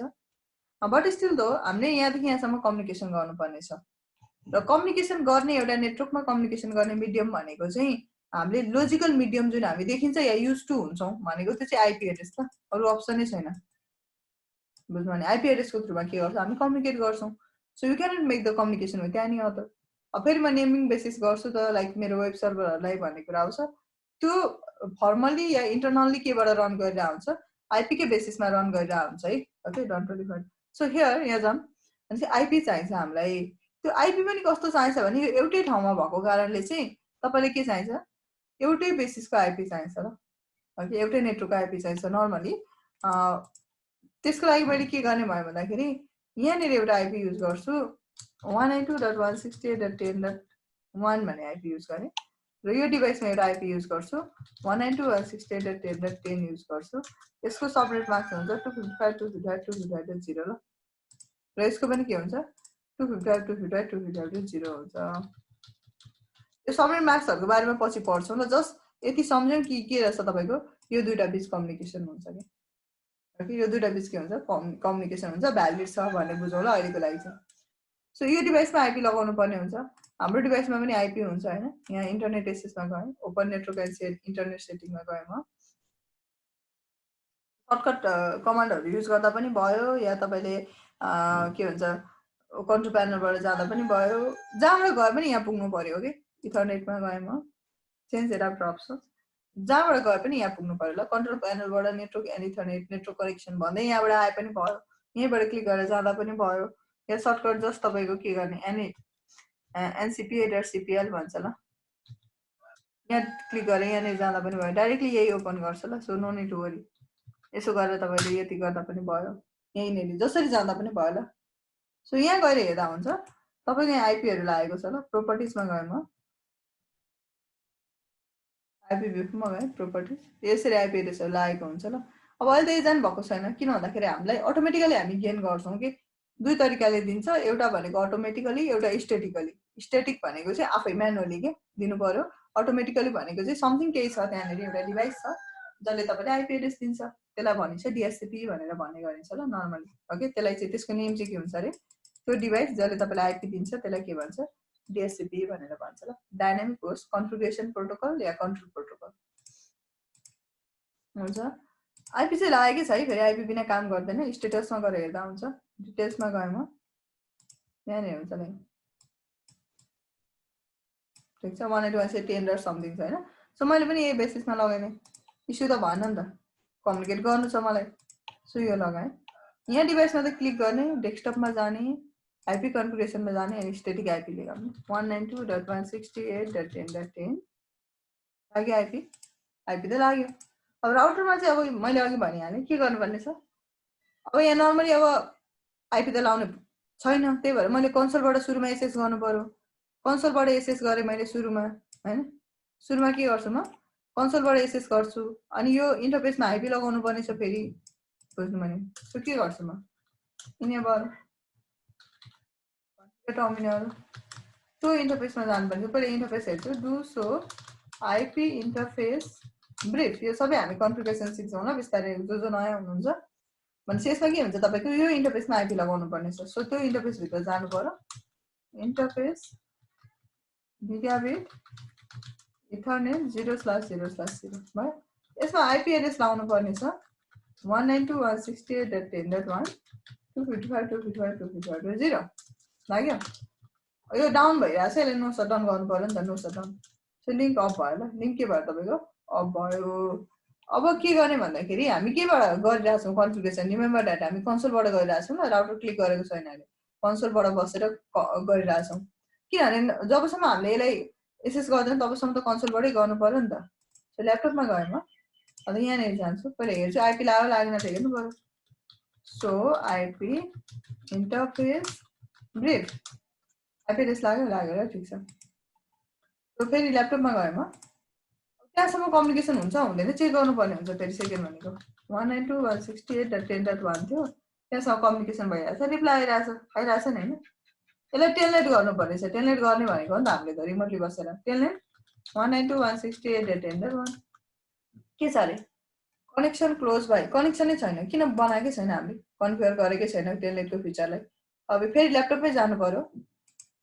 बट स्टिल दो हामीले यहाँदेखि यहाँसम्म कम्युनिकेसन गर्नुपर्ने छ र कम्युनिकेसन गर्ने एउटा नेटवर्कमा कम्युनिकेसन गर्ने मिडियम भनेको चाहिँ हामीले लोजिकल मिडियम जुन हामी देखिन्छ या युज टु हुन्छौँ भनेको त्यो चाहिँ आइपी एड्रेस ल अरू अप्सनै छैन बुझ्नु भने आइपी एड्रेसको थ्रुमा के गर्छौँ हामी कम्युनिकेट गर्छौँ so you cannot make the communication with any other अब फेरि म नेमिङ बेसिस गर्छु त लाइक मेरो वेब सर्भरहरूलाई भन्ने कुरा आउँछ त्यो फर्मली या इन्टरनल्ली केबाट रन गरेर आउँछ आइपीकै बेसिसमा रन गरेर आउँछ है okay don't worry for so here यहाँ जाऊँ भनेपछि आइपी चाहिन्छ हामीलाई त्यो आइपी पनि कस्तो चाहिन्छ भने यो एउटै ठाउँमा भएको कारणले चाहिँ तपाईँले के चाहिन्छ एउटै बेसिसको आइपी चाहिन्छ ल ओके एउटै नेटवर्कको आइपी चाहिन्छ नर्मली त्यसको लागि मैले के गर्ने भयो भन्दाखेरि यहाँनिर एउटा आइपी युज गर्छु 192.168.10.1 भन्ने आइपी युज गरेँ र यो डिभाइसमा एउटा आइपी युज गर्छु 192.168.10.10 युज गर्छु यसको सबनेट मार्क्स हुन्छ 255.255.255.0 ल र यसको पनि के हुन्छ 255.255.255.0 हुन्छ यो सबनेट मार्क्सहरूको बारेमा पछि पढ्छौँ ल जस्ट यति सम्झौँ कि के रहेछ तपाईँको यो दुईटा बिच कम्युनिकेसन हुन्छ कि यो दुईटा बिच के हुन्छ कम्युनिकेसन हुन्छ भ्यालिड छ भन्ने बुझौँ ल अहिलेको लागि चाहिँ सो यो डिभाइसमा आइपी लगाउनु पर्ने हुन्छ हाम्रो डिभाइसमा पनि आइपी हुन्छ होइन यहाँ इन्टरनेट एक्सेसमा गएँ ओपन नेटवर्क एन्ड इन्टरनेट सेटिङमा गएँ म सर्टकट कमान्डहरू युज गर्दा पनि भयो या तपाईँले के भन्छ कन्ट्रोल प्यानलबाट जाँदा पनि भयो जहाँबाट गए पनि यहाँ पुग्नु पर्यो कि इथरनेटमा गएँ म चेन्ज एडाप्टर अप्सन्स जहाँबाट गए पनि यहाँ पुग्नु पर्यो ल कन्ट्रोल प्यानलबाट network and ethernet network connection भन्दै यहाँबाट आए पनि भयो यहीँबाट क्लिक गरेर जाँदा पनि भयो या सर्टकट जस्ट तपाईँको के गर्ने एनसिपी एडर सिपिएल भन्छ ल यहाँ क्लिक गरेँ यहाँनिर जाँदा पनि भयो डाइरेक्टली यही ओपन गर्छ ल so no need to worry यसो गरेर तपाईँले यति गर्दा पनि भयो यहीँनिर जसरी जाँदा पनि भयो ल सो यहाँ गएर हेर्दा हुन्छ तपाईँको यहाँ आइपीहरू लागेको छ ल प्रोपर्टिजमा गएँ म आइपी भ्यूमा गएँ प्रोपर्टिज यसरी आइपी एड्रेसहरू लागेको हुन्छ ल अब अहिले त यो जानु भएको छैन किन भन्दाखेरि हामीलाई अटोमेटिकली हामी गेन गर्छौँ कि दुई तरिकाले दिन्छ एउटा भनेको अटोमेटिकली एउटा स्टेटिकली स्टेटिक भनेको चाहिँ आफै म्यानुअली के दिनु पर्यो अटोमेटिकली भनेको चाहिँ समथिङ केही छ त्यहाँनिर एउटा डिभाइस छ जसले तपाईँले आइपी एड्रेस दिन्छ त्यसलाई भनिन्छ डिएससिपी भनेर भन्ने गरिन्छ ल नर्मली ओके त्यसलाई चाहिँ त्यसको नेम चाहिँ के हुन्छ अरे त्यो डिभाइस जसले तपाईँलाई आइपी दिन्छ त्यसलाई के भन्छ डिएससिपी भनेर भन्छ ल डाइनामिक होस्ट कन्फिगरेसन प्रोटोकल या कन्ट्रोल प्रोटोकल हुन्छ आइपी चाहिँ लागेकै छ है फेरि आइपी बिना काम गर्दैन स्टेटसमा गएर हेर्दा हुन्छ डिटेल्समा गएँ म यहाँनिर हुन्छ नि ठिक छ 181 समथिङ छ होइन सो मैले पनि यही बेसिसमा लगाएँ इस्यु त भएन नि त कम्युनिकेट गर्नु छ मलाई सो यो लगाएँ यहाँ डिभाइसमा त क्लिक गर्ने डेस्कटपमा जाने आइपी कन्फिगरेसनमा जाने अनि स्टेटिक आइपीले गर्ने 192.168.10.10 लाग्यो आइपी आइपी त लाग्यो अब राउटरमा चाहिँ अब मैले अघि भनिहालेँ के गर्नुपर्ने छ अब यहाँ नर्मली अब आइपी त लाउने छैन त्यही भएर मैले कन्सोलबाट सुरुमा एसएस गर्नु पर्यो कन्सोलबाट एसएस गरेँ मैले सुरुमा हैन सुरुमा के गर्छु म कन्सोलबाट एसएस गर्छु अनि यो इन्टरफेसमा आइपी लगाउनु पर्ने छ फेरि बुझ्नु भने सो के गर्छु म इनेबल टर्मिनल त्यो इन्टरफेसमा जानुपर्छ पहिला इन्टरफेस हेर्छु do so IP interface brief यो सबै हामी कन्फिगरेसन सिक्छौँ ल बिस्तारै जो नयाँ हुनुहुन्छ भनेपछि यसमा के हुन्छ तपाईँको यो इन्टरफेसमा आइपी लगाउनु पर्ने छ सो त्यो इन्टरफेसभित्र जानु पर्यो इन्टरफेस गिगाबिट इथरनेट 0/0/0 भयो यसमा आइपी एड्रेस लाउनु पर्ने छ 192.168.10.1 255.255.255.0 लाग्यो यो डाउन भइरहेको छ यसले नो सटडाउन गर्नु पर्यो नि त no shutdown so link off भयो ल लिङ्क के भयो तपाईँको अफ भयो अब के गर्ने भन्दाखेरि हामी केबाट गरिरहेछौँ कन्फिगरेसन रिमेम्बर द्याट हामी कन्सोलबाट गरिरहेछौँ ल राउटर क्लिक गरेको छैन अहिले कन्सोलबाट बसेर गरिरहेछौँ किनभने जबसम्म हामीले यसलाई एसएस गर्दैन तबसम्म त कन्सोलबाटै गर्नु पर्यो नि त सो ल्यापटपमा गएँ म अब यहाँनिर जान्छु पहिला हेर्छु आइपी लाग्यो लागेन त हेर्नु पर्यो so IP interface brief IP address लाग्यो लागेर ठिक छ फेरि ल्यापटपमा गएँ म त्यहाँसम्म कम्युनिकेसन हुन्छ हुँदैन चेक गर्नुपर्ने हुन्छ फेरि सेकेन्ड भनेको 192.168.10.1 थियो त्यहाँसम्म कम्युनिकेसन भइरहेछ रिप्लाई आइरहेछ आइरहेछ नि होइन यसलाई टेलनेट गर्नुपर्ने छ टेलनेट गर्ने भनेको नि त हामीले त रिमोटली बसेर टेलनेट 192.168.10.1 के छ अरे कनेक्सन क्लोज भयो कनेक्सनै छैन किन बनाएकै छैन हामीले कन्फिगर गरेकै छैन टेलनेटको फिचरलाई अब फेरि ल्यापटपमै जानु पर्यो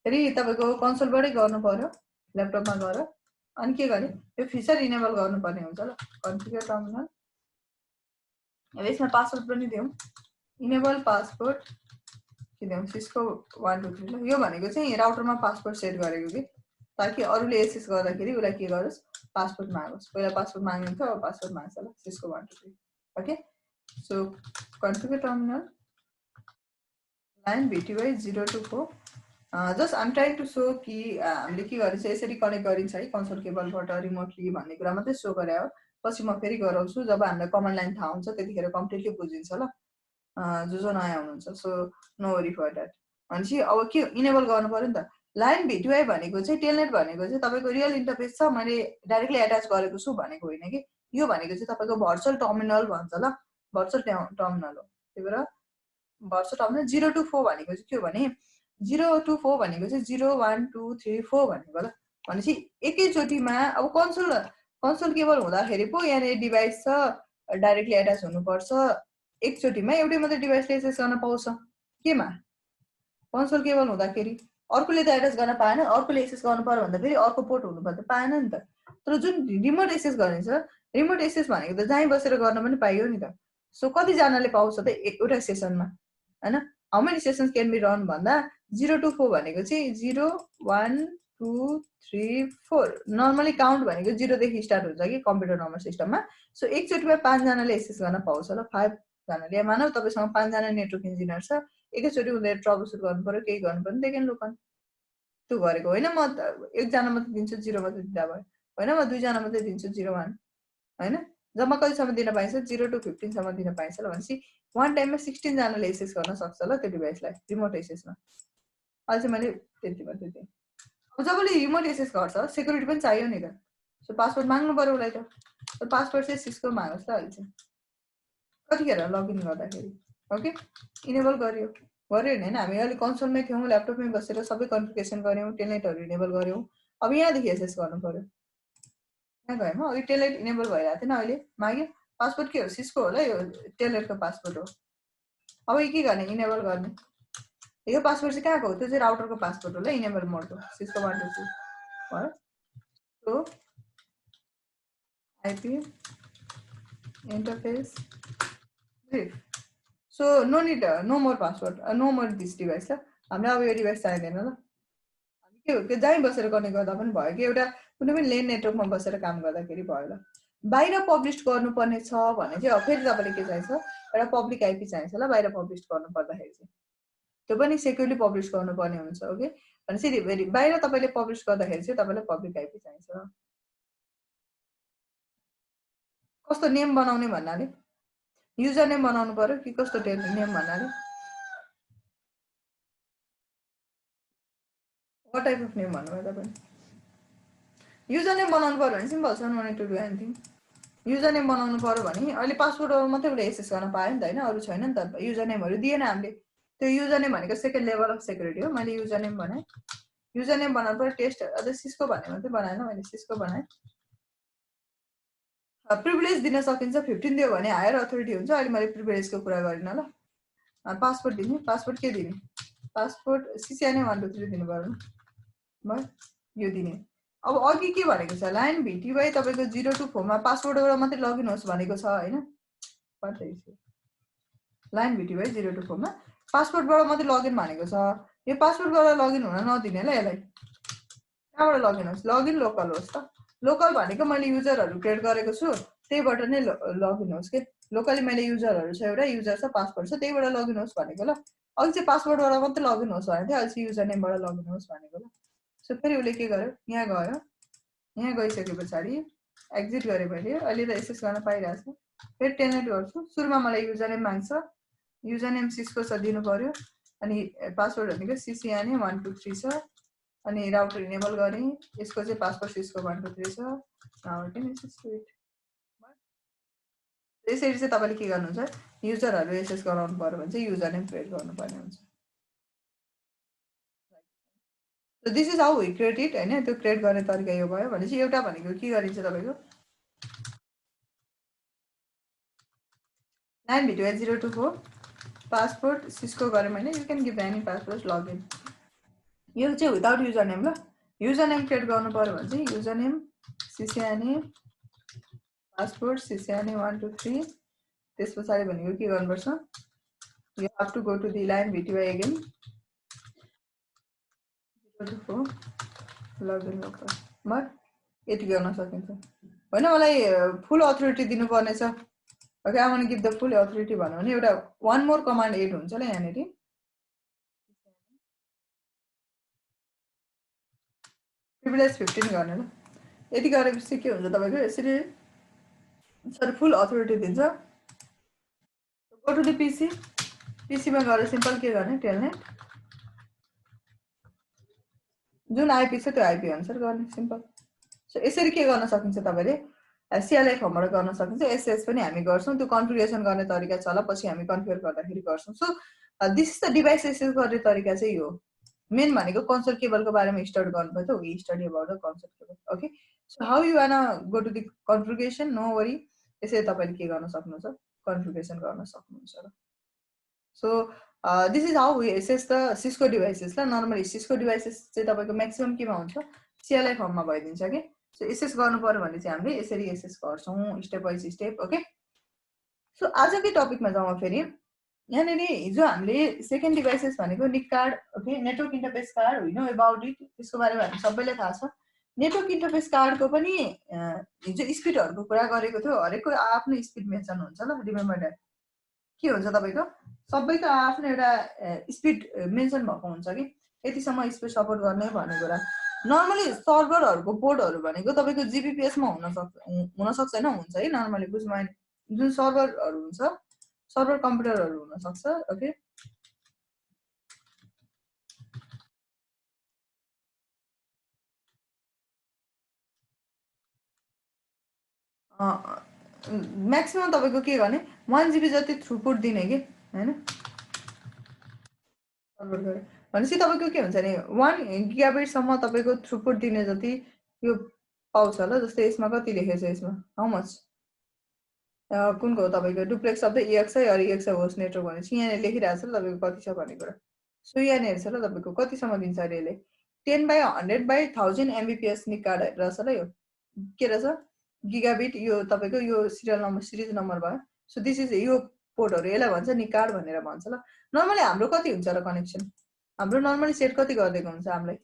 फेरि तपाईँको कन्सोलबाटै गर्नु पर्यो ल्यापटपमा गएर अनि के गर्ने यो फिचर इनेबल गर्नुपर्ने हुन्छ ल कन्फिगर टर्मिनल अब यसमा पासवर्ड पनि दिउँ इनेबल पासवर्ड के दिउँ सिस्को 123 ल यो भनेको चाहिँ राउटरमा पासवर्ड सेट गरेको कि ताकि अरूले एक्सेस गर्दाखेरि उसलाई के गरोस् पासवर्ड मागोस् पहिला पासवर्ड माग्नु थियो अब पासवर्ड माग्छ ल Cisco 123 okay so configure terminal line VTY 024 just I'm trying to so कि हामीले के गरिन्छ यसरी कनेक्ट गरिन्छ है कन्सोल केबलबाट रिमोटली भन्ने कुरा मात्रै सो गरे हो पछि म फेरि गराउँछु जब हामीलाई कमान्ड लाइन थाहा हुन्छ त्यतिखेर कम्प्लिटली बुझिन्छ ल जो नयाँ हुनुहुन्छ so no worry for that भनेपछि अब के इनेबल गर्नु पर्यो नि त लाइन VTY भनेको चाहिँ टेलनेट भनेको चाहिँ तपाईँको रियल इन्टरफेस छ मैले डाइरेक्टली एट्याच गरेको छु भनेको होइन कि यो भनेको चाहिँ तपाईँको भर्चुअल टर्मिनल भन्छ ल भर्चुअल टर्मिनल हो त्यही भएर भर्चुअल टर्मिनल 024 भनेको चाहिँ के हो भने 024 भनेको चाहिँ 0 1 2 3 4 भनेको ल भनेपछि एकैचोटिमा अब कन्सोल केबल हुँदाखेरि पो यहाँनिर डिभाइस छ डाइरेक्टली एट्याच हुनुपर्छ एकचोटिमा एउटै मात्रै डिभाइसले एक्सेस गर्न पाउँछ केमा कन्सोल केबल हुँदाखेरि अर्कोले त एट्याच गर्न पाएन अर्कोले एक्सेस गर्नु पर्यो भन्दा फेरि अर्को पोर्ट हुनुपर्छ पाएन नि त तर जुन रिमोट एक्सेस गर्ने छ रिमोट एक्सेस भनेको त जहीँ बसेर गर्न पनि पाइयो नि त सो कतिजनाले पाउँछ त एउटा सेसनमा हैन how many sessions can be run भन्दा 0 to 4 भनेको चाहिँ 0 1 2 3 4 नर्मली काउन्ट भनेको 0 देखि स्टार्ट हुन्छ कि कम्प्युटर नम्बर सिस्टममा सो एकचोटिमा 5 जनाले एक्सेस गर्न पाउँछ ल 5 जनाले मानौ तपाईसँग 5 जना नेटवर्क इन्जिनियर छ एकैचोटि उनीहरु ट्रबल सुट गर्नु पर्यो केही गर्नु पर्यो दे क्यान लुक अन त्यो गरेको होइन म एकजना मात्र दिन्छु 0 मात्र दिँदा भयो होइन म दुईजना मात्रै दिन्छु 0 1 होइन जम्मा कतिसम्म दिन पाइन्छ 0 to 15 सम्म दिन पाइन्छ ल भनेपछि वान टाइममा 16 जनाले एक्सेस गर्न सक्छ ल त्यो डिभाइसलाई रिमोट एक्सेसमा अहिले चाहिँ मैले त्यति मात्रै दिएँ अब जबले रिमोट एक्सेस गर्छ सेक्युरिटी पनि चाहियो नि त सो पासवर्ड माग्नु पर्यो उसलाई त पासवर्ड चाहिँ सिस्को मागोस् ल अहिले चाहिँ कतिखेर लगइन गर्दाखेरि ओके इनेबल गर्यो होइन हामी अहिले कन्सोलमै थियौँ ल्यापटपमै बसेर सबै कन्फिगरेसन गऱ्यौँ टेलनेटहरू इनेबल गऱ्यौँ अब यहाँदेखि एक्सेस गर्नु पर्यो यहाँ गएँ अघि टेलनेट इनेबल भइरहेको थिएन अहिले माग्यो पासवर्ड के हो सिस्को होला यो टेलनेटको पासवर्ड हो अब के गर्ने इनेबल गर्ने यो पासवर्ड चाहिँ कहाँको हो त्यो चाहिँ राउटरको पासवर्ड हो ल इनेबल मोडको सिस्को 1 2 3 भयो so IP interface so no need no more password no more this device ल हामीलाई अब यो डिभाइस चाहिँदैन ल हामी के हो त्यो जहीँ बसेर गर्ने गर्दा पनि भयो कि एउटा कुनै पनि लेन नेटवर्कमा बसेर काम गर्दाखेरि भयो ल बाहिर पब्लिस गर्नुपर्ने छ भने चाहिँ फेरि तपाईँले के चाहिन्छ एउटा पब्लिक आइपी चाहिन्छ ल बाहिर पब्लिस गर्नु पर्दाखेरि चाहिँ त्यो पनि सेक्युरली पब्लिस गर्नुपर्ने हुन्छ ओके भनेपछि बाहिर तपाईँले पब्लिस गर्दाखेरि चाहिँ तपाईँलाई पब्लिक आइपी चाहिन्छ कस्तो नेम बनाउने भन्नाले युजर नेम बनाउनु पर्यो कि कस्तो नेम भन्नाले what type of name भन्नुभयो तपाईले युजर नेम बनाउनु पर्यो भने सिम्पल छ no need to do anything user name बनाउनु पर्यो भने अहिले पासवर्डहरु मात्रै उले एक्सेस गर्न पायो नि त हैन अरु छैन नि त युजर नेमहरु दिएन हामीले त्यो युजर नेम भनेको सेकेन्ड लेभल अफ सेक्युरिटी हो मैले युजर नेम बनाए युजर नेम बनाउनु पर्यो टेस्ट अझ सिस्को भने मात्रै बनाएन मैले सिस्को बनाए प्रिभिलेज दिन सकिन्छ 15 दियो भने हायर अथोरिटी हुन्छ अहिले मैले प्रिभिलेजको कुरा गरिन ल पासवर्ड दिने पासवर्ड के दिने पासवर्ड सिसिआने 1 2 3 दिनु पर्यो म यो दिने अब अघि के भनेको छ लाइन भिटिवाई तपाईको 0 to 4 मा पासवर्डबाट मात्रै लगइन होस् भनेको छ हैन पढ्दै छु लाइन भिटिवाई 0 to 4 मा पासवर्डबाट मात्रै लगइन भनेको छ यो पासवर्डबाट लगइन हुन नदिने ल यसलाई कहाँबाट लगइन होस् लगइन लोकल होस् त लोकल भनेको मैले युजरहरु क्रिएट गरेको छु त्यहीबाट नै लगइन होस् के लोकली मैले युजरहरु छ एउटा युजर छ पासवर्ड छ त्यहीबाट लगइन होस् भनेको ल अघि चाहिँ पासवर्डबाट मात्रै लगइन होस् भनेको थियो अहिले चाहिँ युजर नेमबाट लगइन होस् भनेको ल सो फेरि उले के गर्यो यहाँ गयो यहाँ गइसकेपछि एक्जिट गरे मैले अहिले त एक्सेस गर्न पाइरहेछ फेरि टेलनेट गर्छु सुरुमा मलाई युजर नेम माग्छ युजर नेम सिस्को छ दिनु पर्यो अनि पासवर्ड भनेको सिसिआने 1 2 3 छ अनि राउटर इनेबल गरे यसको चाहिँ पासवर्ड सिस्को 1 2 3 छ नाउ कैन एक्सेस इट यसरी चाहिँ तपाईले के गर्नुहुन्छ युजरहरु एक्सेस गराउनु पर्यो भने चाहिँ युजर नेम क्रिएट गर्नुपर्ने हुन्छ So this is how we create it हैन त्यो क्रिएट गर्ने तरिका यो भयो भनेपछि एउटा भनेको के गरिन्छ तपाईको line video 0 to 4 password Cisco गरे मैले you can give any password login यो चाहिँ विदाउट युजर नेम ल युजर नेम क्रिएट गर्नु पर्यो भने चाहिँ युजर नेम सिसिआने पासवर्ड सिसिआने 1 2 3 त्यसपछि भनेको के गर्नुपर्छ you have to go to the line VTY again login local but यति गर्न सकिन्छ हैन मलाई फुल अथोरिटी दिनुपर्ने छ okay I want to give the full authority भन्नु भने एउटा वन मोर कमान्ड एड हुन्छ ल यहाँनेरि प्रिभिलेज 15 गर्ने ल यति गरेपछि के हुन्छ तपाईको यसरी सर फुल अथोरिटी दिन्छ go to the PC PC मा गएर सिम्पल के गर्ने टेलनेट जुन आइपी छ त्यो आइपी अनुसार गर्ने सिम्पल सो यसरी के गर्न सकिन्छ तपाईले सीएलआई फर्मबाट गर्न सकिन्छ एसएस पनि हामी गर्छौं त्यो कन्फिगरेसन गर्ने तरिका छ ल पछि हामी कन्फिगर गर्दाखेरि गर्छौं so this is the device access गर्ने तरिका चाहिँ यो मेन भनेको कन्सोल केबलको बारेमा स्टार्ट गर्नुभयो त we study about the console cable okay so how you want go to the configuration no worry यसरी तपाईले के गर्न सक्नुहुन्छ कन्फिगरेसन गर्न सक्नुहुन्छ ल सो this is how we assess the Cisco devices ल नर्मली Cisco devices चाहिँ तपाईको म्याक्सिमम केमा हुन्छ CLI फर्ममा भइदिन्छ के सो एसेस गर्नु पर्यो भने चाहिँ हामीले यसरी एसेस गर्छौं step by step okay so आजकै टपिकमा जाउँ फेरि यहाँनेरि हिजो हामीले सेकेन्ड डिभाइसेस भनेको NIC card okay network interface card we know about it त्यसको बारेमा हामी सबैलाई थाहा छ नेटवर्क इन्टरफेस कार्डको पनि हिजो स्पिडहरुको कुरा गरेको थियो हरेकको आफ्नो स्पिड मेन्सन हुन्छ ल रिमेम्बर दैट के हुन्छ तपाईको सबैको आफ्नो एउटा स्पिड मेन्सन भएको हुन्छ कि यतिसम्म स्पिड सपोर्ट गर्ने भन्ने कुरा नर्मली सर्भरहरुको पोर्टहरु भनेको तपाईको जीबीपीएस मा हुन सक्छ हैन हुन्छ है नर्मली बुझ्नु भएन जुन सर्भरहरु हुन्छ सर्भर कम्प्युटरहरु हुन सक्छ ओके म्याक्सिमम तपाईको के गर्ने 1 जीबी जति थ्रुपुट दिने के हैन सर्भर गरे भनेपछि तपाईको के हुन्छ नि 1 गिगाबाइट सम्म तपाईको थ्रुपुट दिने जति यो पाउँछ होला जस्तै यसमा कति लेखेछ यसमा हाउ मच कुनको तपाईको duplex of the EXI or EXI host network भनेपछि यहाँ लेखिरहेछ ल तपाईको कति छ भन्ने कुरा सो यहाँ हेर्छ ल तपाईको कति सम्म दिन्छ अरे यसले 10/100/1000 mbps निकाड रहेछ ल यो के रहेछ गिगाबिट यो तपाईको यो सिरियल नम्बर सिरिज नम्बर भयो सो दिस इज यो पोर्टहरु यसलाई भन्छ निकाड भनेर भन्छ ल नर्मली हाम्रो कति हुन्छ र कनेक्सन हाम्रो नर्मली सेट कति गर्दिएको हुन्छ हामीलाई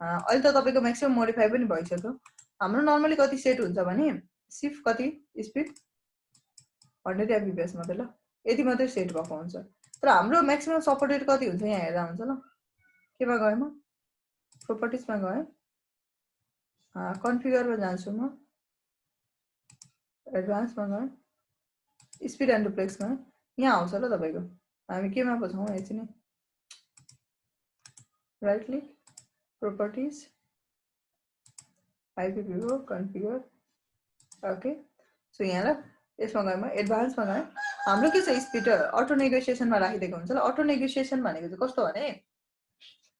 अहिले त तपाईको म्याक्सिमम मोडिफाई पनि भइसक्यो हाम्रो नर्मली कति सेट हुन्छ भने सिफ्ट कति स्पिड 100 mbps मात्रै ल यति मात्रै सेट भएको हुन्छ तर हाम्रो म्याक्सिमम सपोर्टेड कति हुन्छ यहाँ हेर्दा हुन्छ ल केमा गए म प्रोपर्टिजमा गए कन्फिगरमा जान्छु म एडभान्समा गए स्पिड एन्ड डुप्लेक्समा यहाँ आउँछ ल तपाईको हामी केमा पो छौं एकछिन राइट क्लिक प्रोपर्टिज आइपीपीओ कन्फिगर ओके सो यहाँ ल यसमा गए म एडभान्समा गए हाम्रो के छ स्पिड अटो नेगोसिएसनमा राखिदिएको हुन्छ ल अटो नेगोसिएसन भनेको चाहिँ कस्तो भने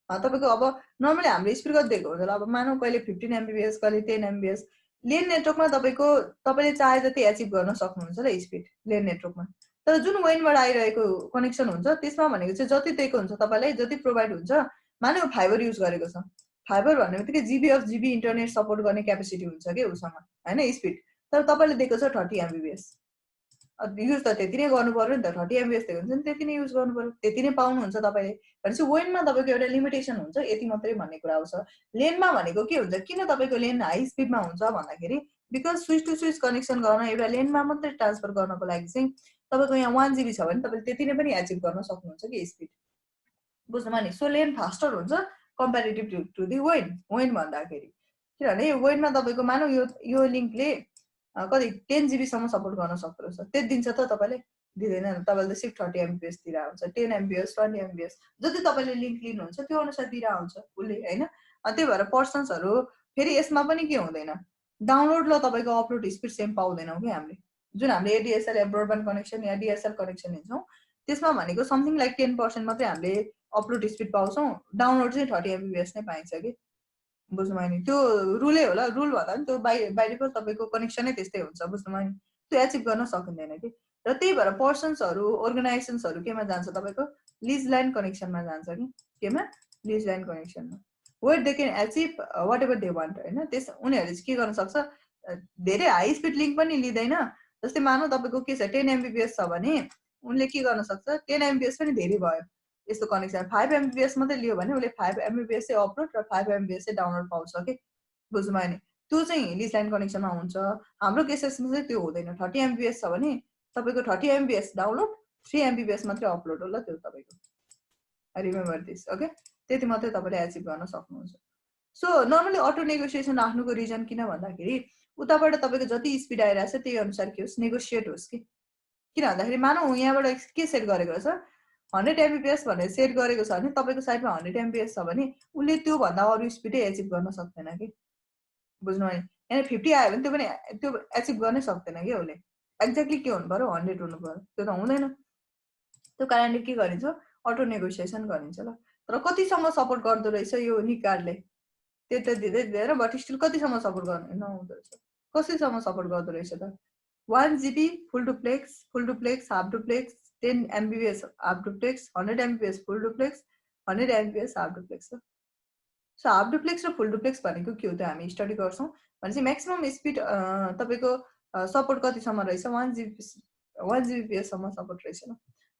तपाईको अब नर्मली हाम्रो स्पिड कति दिएको हुन्छ ल अब मानौ कहिले 15 mbps कहिले 10 mbps लेन नेटवर्कमा तपाईले चाहे जति एचिभ गर्न सक्नुहुन्छ ल स्पिड लेन नेटवर्कमा तर जुन वेनबाट आइरहेको कनेक्सन हुन्छ त्यसमा भनेको चाहिँ जति दिएको हुन्छ तपाईलाई जति प्रोवाइड हुन्छ मानौ फाइबर युज गरेको छ फाइबर भन्ने बित्तिकै GB of GB internet support गर्ने क्यापेसिटी हुन्छ के उसँग हैन स्पिड तर तपाईले दिएको छ 30 mbps युज त त्यति नै गर्नु पर्यो नि त 30 mbps दिएको हुन्छ नि त्यति नै युज गर्नु पर्यो त्यति नै पाउनुहुन्छ तपाईले भनेपछि वेनमा तपाईको एउटा लिमिटेसन हुन्छ यति मात्रै भन्ने कुरा आउँछ लेनमा भनेको के हुन्छ किन तपाईको लेन हाई स्पिडमा हुन्छ भन्दाखेरि because switch to switch connection गर्न एउटा लेनमा मात्रै ट्रान्सफर गर्नको लागि चाहिँ तपाईको यहाँ 1 जीबी छ भने तपाईले त्यति नै पनि एचिभ गर्न सक्नुहुन्छ कि स्पिड बुझ्नुमा नि सो लेन फास्टर हुन्छ कम्प्यारेटिभ टु दि वेन भन्दाखेरि किनभने वेनमा तपाईको मानौ यो लिंकले कति 10 जीबी सम्म सपोर्ट गर्न सक्दो रहेछ त्यति दिन्छ त तपाईले दिदैन तपाईले त सिर्फ 30 mbps दिरा हुन्छ 10 mbps 20 mbps जति तपाईले लिंक लिनुहुन्छ त्यो अनुसार दिरा हुन्छ उले हैन त्यही भएर पर्सन्सहरु फेरि यसमा पनि के हुँदैन डाउनलोड ल तपाईको अपलोड स्पिड सेम पाउँदैनौ के हामीले जुन हामीले एडीएसएल ब्रोडब्यान्ड कनेक्सन या डीएसएल कनेक्सन लिन्छौं त्यसमा भनेको समथिङ लाइक 10% मात्रै हामीले अपलोड स्पिड पाउँछौं डाउनलोड चाहिँ 30 mbps नै पाइन्छ के बुझ्नुमा नि त्यो रुलै होला रुल भन्दा नि त्यो बाइ डिफल्ट तपाईको कनेक्सनै त्यस्तै हुन्छ बुझ्नुमा नि त्यो एचिभ गर्न सकिँदैन के र त्यही भएर पर्सन्सहरु अर्गनाइजेसन्सहरु केमा जान्छ तपाईको लिज लाइन कनेक्सनमा जान्छ कि केमा लिज लाइन कनेक्सनमा where they can achieve whatever they want हैन त्यस उनीहरुले चाहिँ के गर्न सक्छ धेरै हाई स्पिड लिंक पनि लिदैन जस्तै मानौ तपाईको के छ 10 mbps छ भने उनले के गर्न सक्छ 10 mbps पनि धेरै भयो यस्तो कनेक्सन 5 mbps मात्रै लियो भने उले 5 mbps चाहिँ अपलोड र 5 mbps चाहिँ डाउनलोड पाउँछ के बुझ्नुमा नि त्यो चाहिँ लिज लाइन कनेक्सनमा हुन्छ हाम्रो केसेसमा चाहिँ त्यो हुँदैन 30 mbps छ भने तपाईको 30 mbps डाउनलोड 3 mbps मात्रै अपलोड होला त्यो तपाईको आई रिमेम्बर दिस ओके त्यति मात्रै तपाईले एचिभ गर्न सक्नुहुन्छ सो नर्मली अटो नेगोसिएसन राख्नुको रिजन किन भन्दाखेरि उताबाट तपाईको जति स्पिड आइराछ त्यही अनुसार के होस् नेगोसिएट होस् किन भन्दाखेरि मानौ यहाँबाट के सेट गरेको रहेछ 100 mbps भनेर सेट गरेको छ भने तपाईको साइडमा 100 mbps छ भने उले त्यो भन्दा अरु स्पिडै एचिभ गर्न सक्दैन के बुझ्नु नि यहाँ 50 आयो भने त्यो पनि त्यो एचिभ गर्नै सक्दैन के उले एक्ज्याक्टली के हुनु पर्यो 100 हुनु पर्यो त्यो त हुँदैन त्यो कारणले के गरिन्छ अटो नेगोसिएसन गरिन्छ ल तर कतिसम्म सपोर्ट गर्दो रहेछ यो निकाडले त्यो त दिँदैन बट स्टिल कतिसम्म सपोर्ट गर्ने नहुँदो रहेछ कसैसम्म सपोर्ट गर्दो रहेछ त 1 GB full duplex half duplex 10 mbps half duplex 100 mbps full duplex 100 mbps half duplex so half duplex र फुल डुप्लेक्स भनेको के हो त हामी स्टडी गर्छौं भनेपछि म्याक्सिमम स्पिड तपाईको सपोर्ट कतिसम्म रहेछ 1 gbps सम्म सपोर्ट रहेछ ल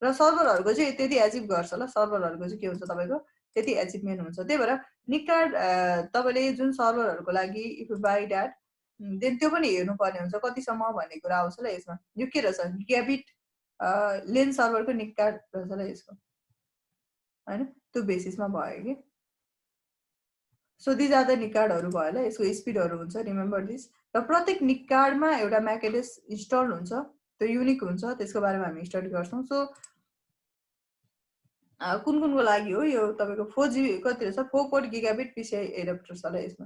र सर्भरहरुको चाहिँ त्यति एचिभ गर्छ ल सर्भरहरुको चाहिँ के हुन्छ तपाईको त्यति एचिभमेन्ट हुन्छ त्यही भएर निकाड तपाईले जुन सर्भरहरुको लागि if you buy that then त्यो पनि हेर्नु पर्ने हुन्छ कतिसम्म भन्ने कुरा आउँछ ल यसमा यो के रहेछ गिगाबिट लेन सर्भरको निकाड रहेछ ल यसको हैन त्यो बेसिसमा भयो कि so these are the nick कार्डहरू भयो होला, यसको स्पिडहरू हुन्छ, रिमेम्बर दिस। र प्रत्येक निक कार्डमा एउटा म्याक एड्रेस इन्स्टल हुन्छ, त्यो युनिक हुन्छ, त्यसको बारेमा हामी स्टडी गर्छौँ। सो कुन कुनको लागि हो यो तपाईँको 4GB कति रहेछ, 4 गिगाबिट PCI एडाप्टर छ होला यसमा।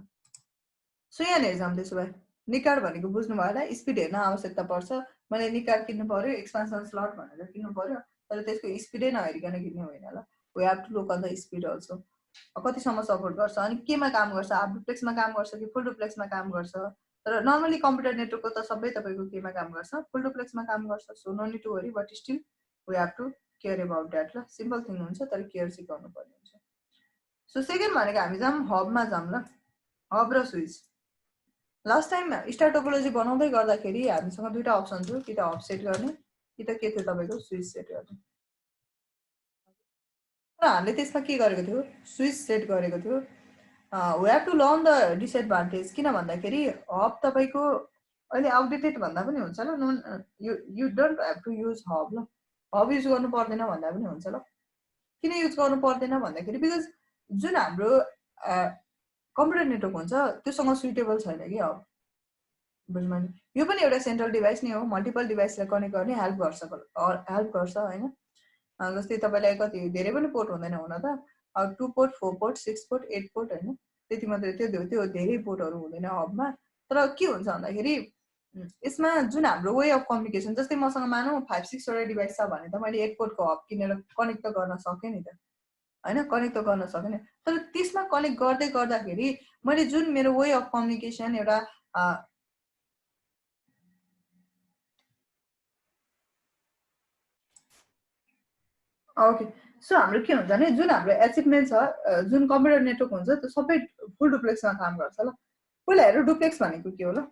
सो यहाँनिर जाउँ। त्यसो भए निक कार्ड भनेको बुझ्नु भयो होला, स्पिड हेर्न आवश्यकता पर्छ। मैले निक कार्ड किन्नु पर्यो, एक्सपान्सन स्लट भनेर किन्नु पर्यो, तर त्यसको स्पिडै नहेरिकन किन्ने होइन होला। We have to look on the speed also, कतिसम्म सपोर्ट गर्छ, अनि केमा काम गर्छ, हाफ डुप्लेक्समा काम गर्छ कि फुल डुप्लेक्समा काम गर्छ। तर नर्मली कम्प्युटर नेटवर्कको त सबै तपाईँको केमा काम गर्छ, फुल डुप्लेक्समा काम गर्छ। So no need to worry, but still we have to care about that. ल सिम्पल थिङ हुन्छ, तर केयर चाहिँ गर्नुपर्ने हुन्छ। सो सेकेन्ड भनेको हामी जाऊँ हबमा जाऊँ ल, हब र switch. Last time star topology बनाउँदै गर्दाखेरि हामीसँग दुईटा अप्सन थियो, कि त हब सेट गर्ने कि त के थियो तपाईँको स्विच सेट गर्ने। तर हामीले त्यसमा के गरेको थियो, स्विच सेट गरेको थियो। We have to learn the disadvantage, किन भन्दाखेरि हब तपाईँको अहिले आउटडेटेड भन्दा पनि हुन्छ ल, you don't have to use hub ल, हब युज गर्नु पर्दैन भन्दा पनि हुन्छ ल। किन युज गर्नु पर्दैन भन्दाखेरि बिकज जुन हाम्रो कम्प्युटर नेटवर्क हुन्छ त्योसँग सुइटेबल छैन कि हब, बुझ्नु नि। यो पनि एउटा सेन्ट्रल डिभाइस नै हो, मल्टिपल डिभाइसलाई कनेक्ट गर्ने हेल्प गर्छ होइन। जस्तै तपाईँलाई कति धेरै पनि पोर्ट हुँदैन हुन त, 2 पोर्ट 4 पोर्ट 6 पोर्ट 8 पोर्ट होइन, त्यति मात्रै, त्यो धेरै पोर्टहरू हुँदैन हबमा। तर के हुन्छ भन्दाखेरि यसमा जुन हाम्रो वे अफ कम्युनिकेसन, जस्तै मसँग मानौँ 5-6 वटा डिभाइस छ भने त मैले 1 पोर्टको हब किनेर कनेक्ट त गर्न सकेँ नि त होइन, कनेक्ट त गर्न सकेँ नि। तर त्यसमा कनेक्ट गर्दै गर्दाखेरि मैले जुन मेरो वे अफ कम्युनिकेसन एउटा ओके। सो हाम्रो के हुन्छ भने जुन हाम्रो एचिभमेन्ट छ, जुन कम्प्युटर नेटवर्क हुन्छ त्यो सबै फुल डुप्लेक्समा काम गर्छ ल। पहिला हेरौँ डुप्लेक्स भनेको के हो ल।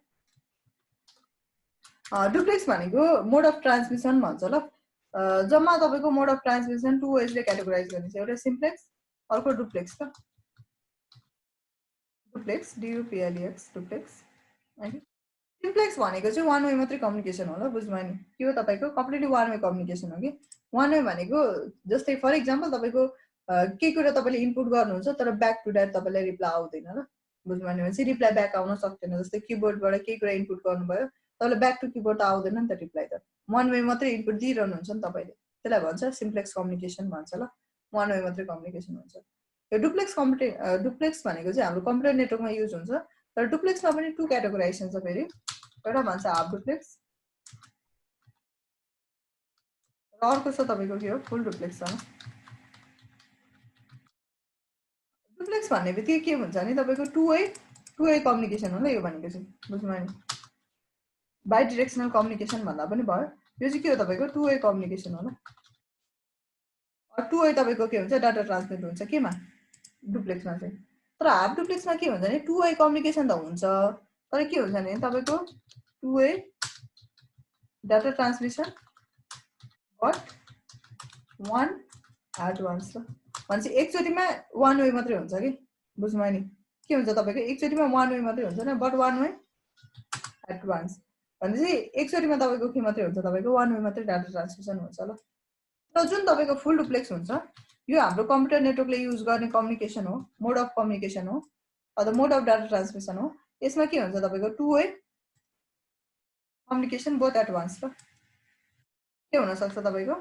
डुप्लेक्स भनेको मोड अफ ट्रान्समिसन भन्छ ल। जम्मा तपाईँको मोड अफ ट्रान्समिसन 2 वेजले क्याटेगोराइज गर्ने छ, एउटा सिम्प्लेक्स, अर्को डुप्लेक्स त। डुप्लेक्स, DUPLEX डुप्लेक्स होइन। सिम्प्लेक्स भनेको चाहिँ वान वे मात्रै कम्युनिकेसन हो ल, बुझ्नुभयो नि। के हो तपाईँको कम्प्लिटली वान वे कम्युनिकेसन हो कि। वान वे भनेको जस्तै फर इक्जाम्पल तपाईँको केही कुरा तपाईँले इनपुट गर्नुहुन्छ तर ब्याक टु द्याट तपाईँलाई रिप्लाई आउँदैन ल, बुझ्नुभयो नि। भनेपछि रिप्लाई ब्याक आउन सक्दैन। जस्तै किबोर्डबाट केही कुरा इनपुट गर्नुभयो, तपाईँलाई ब्याक टु किबोर्ड त आउँदैन नि त रिप्लाई त, वान वे मात्रै इनपुट दिइरहनुहुन्छ नि तपाईँले, त्यसलाई भन्छ सिम्प्लेक्स कम्युनिकेसन भन्छ ल, वान वे मात्रै कम्युनिकेसन हुन्छ। यो डुप्लेक्स भनेको चाहिँ हाम्रो कम्प्युटर नेटवर्कमा युज हुन्छ। तर डुप्लेक्समा पनि 2 क्याटेगोराइजेसन छ फेरि, एउटा भन्छ हाफ डुप्लेक्स र अर्को छ तपाईँको के हो फुल डुप्लेक्स छ। डुप्लेक्स भन्ने बित्तिकै के हुन्छ भने तपाईँको टु वे कम्युनिकेसन हो ल, यो भनेको चाहिँ बुझ्नुभयो नि। बाइ डिरेक्सनल कम्युनिकेसन भन्दा पनि भयो। यो चाहिँ के हो तपाईँको टु वे कम्युनिकेसन हो ल। टु वे तपाईँको के हुन्छ, डाटा ट्रान्समिट हुन्छ केमा, डुप्लेक्समा चाहिँ। तर हाफ डुप्लेक्समा के हुन्छ भने टु वे कम्युनिकेसन त हुन्छ, तर के हुन्छ भने तपाईँको two way data transmission but one at once ल। भनेपछि एकचोटिमा वान वे मात्रै हुन्छ कि, बुझ्नुभयो नि। के हुन्छ तपाईँको एकचोटिमा वान वे मात्रै हुन्छ नि, but one way at once. भनेपछि एकचोटिमा तपाईँको के मात्रै हुन्छ, तपाईँको वान वे मात्रै डाटा ट्रान्समिसन हुन्छ ल। र जुन तपाईँको फुल डुप्लेक्स हुन्छ यो हाम्रो कम्प्युटर नेटवर्कले युज गर्ने कम्युनिकेसन हो, मोड अफ कम्युनिकेसन हो, अथवा मोड अफ डाटा ट्रान्समिसन हो। यसमा के हुन्छ तपाईँको two way communication both at once ल। के हुनसक्छ तपाईँको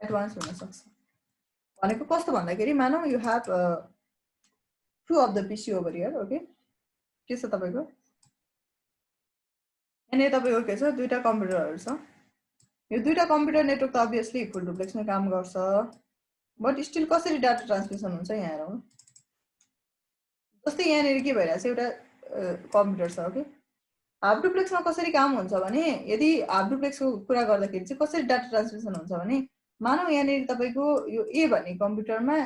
एडभान्स हुनसक्छ भनेको कस्तो भन्दाखेरि मानौँ यु हेभ 2 अफ द पिसी ओभर हियर, ओके। के छ तपाईँको यहाँनिर तपाईँको के छ, दुईटा कम्प्युटरहरू छ। यो दुईटा कम्प्युटर नेटवर्क त अभियसली फुल डुप्लेक्समै काम गर्छ, बट स्टिल कसरी डाटा ट्रान्समिसन हुन्छ यहाँ हेरौँ। जस्तै यहाँनिर के भइरहेछ, एउटा कम्प्युटर छ, ओके। हाफ डुप्लेक्समा कसरी काम हुन्छ भने, यदि हाफ डुप्लेक्सको कुरा गर्दाखेरि चाहिँ कसरी डाटा ट्रान्समिसन हुन्छ भने, मानौँ यहाँनिर तपाईँको यो ए भन्ने कम्प्युटरमा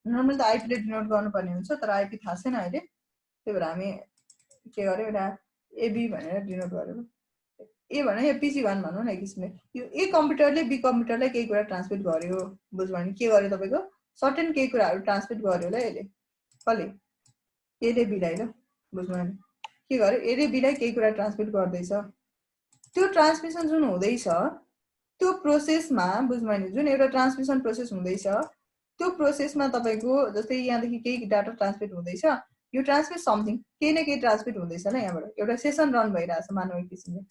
नर्मल त आइपीले डिनोट गर्नुपर्ने हुन्छ, तर आइपी थाहा छैन अहिले, त्यही भएर हामी के गर्यो एउटा एबी भनेर डिनोट गर्यो। ए भने यो PC1 भनौँ न एक किसिमले। यो ए कम्प्युटरले बी कम्प्युटरलाई केही कुरा ट्रान्समिट गर्यो, बुझ्नुभयो भने। के गर्यो तपाईँको सर्टेन केही कुराहरू ट्रान्समिट गर्यो ल यसले, कसले, एले बीलाई ल, बुझ्नुभयो भने। के गर्यो एले बीलाई केही कुरा ट्रान्समिट गर्दैछ। त्यो ट्रान्समिसन जुन हुँदैछ त्यो प्रोसेसमा, बुझ्नुभयो भने, जुन एउटा ट्रान्समिसन प्रोसेस हुँदैछ त्यो प्रोसेसमा तपाईको जस्तै यहाँदेखि केही डाटा ट्रान्समिट हुँदैछ, यो ट्रान्समिट समथिङ केही न केही ट्रान्समिट हुँदैछ ल यहाँबाट एउटा सेसन रन भइरहेछ मानव एक किसिमले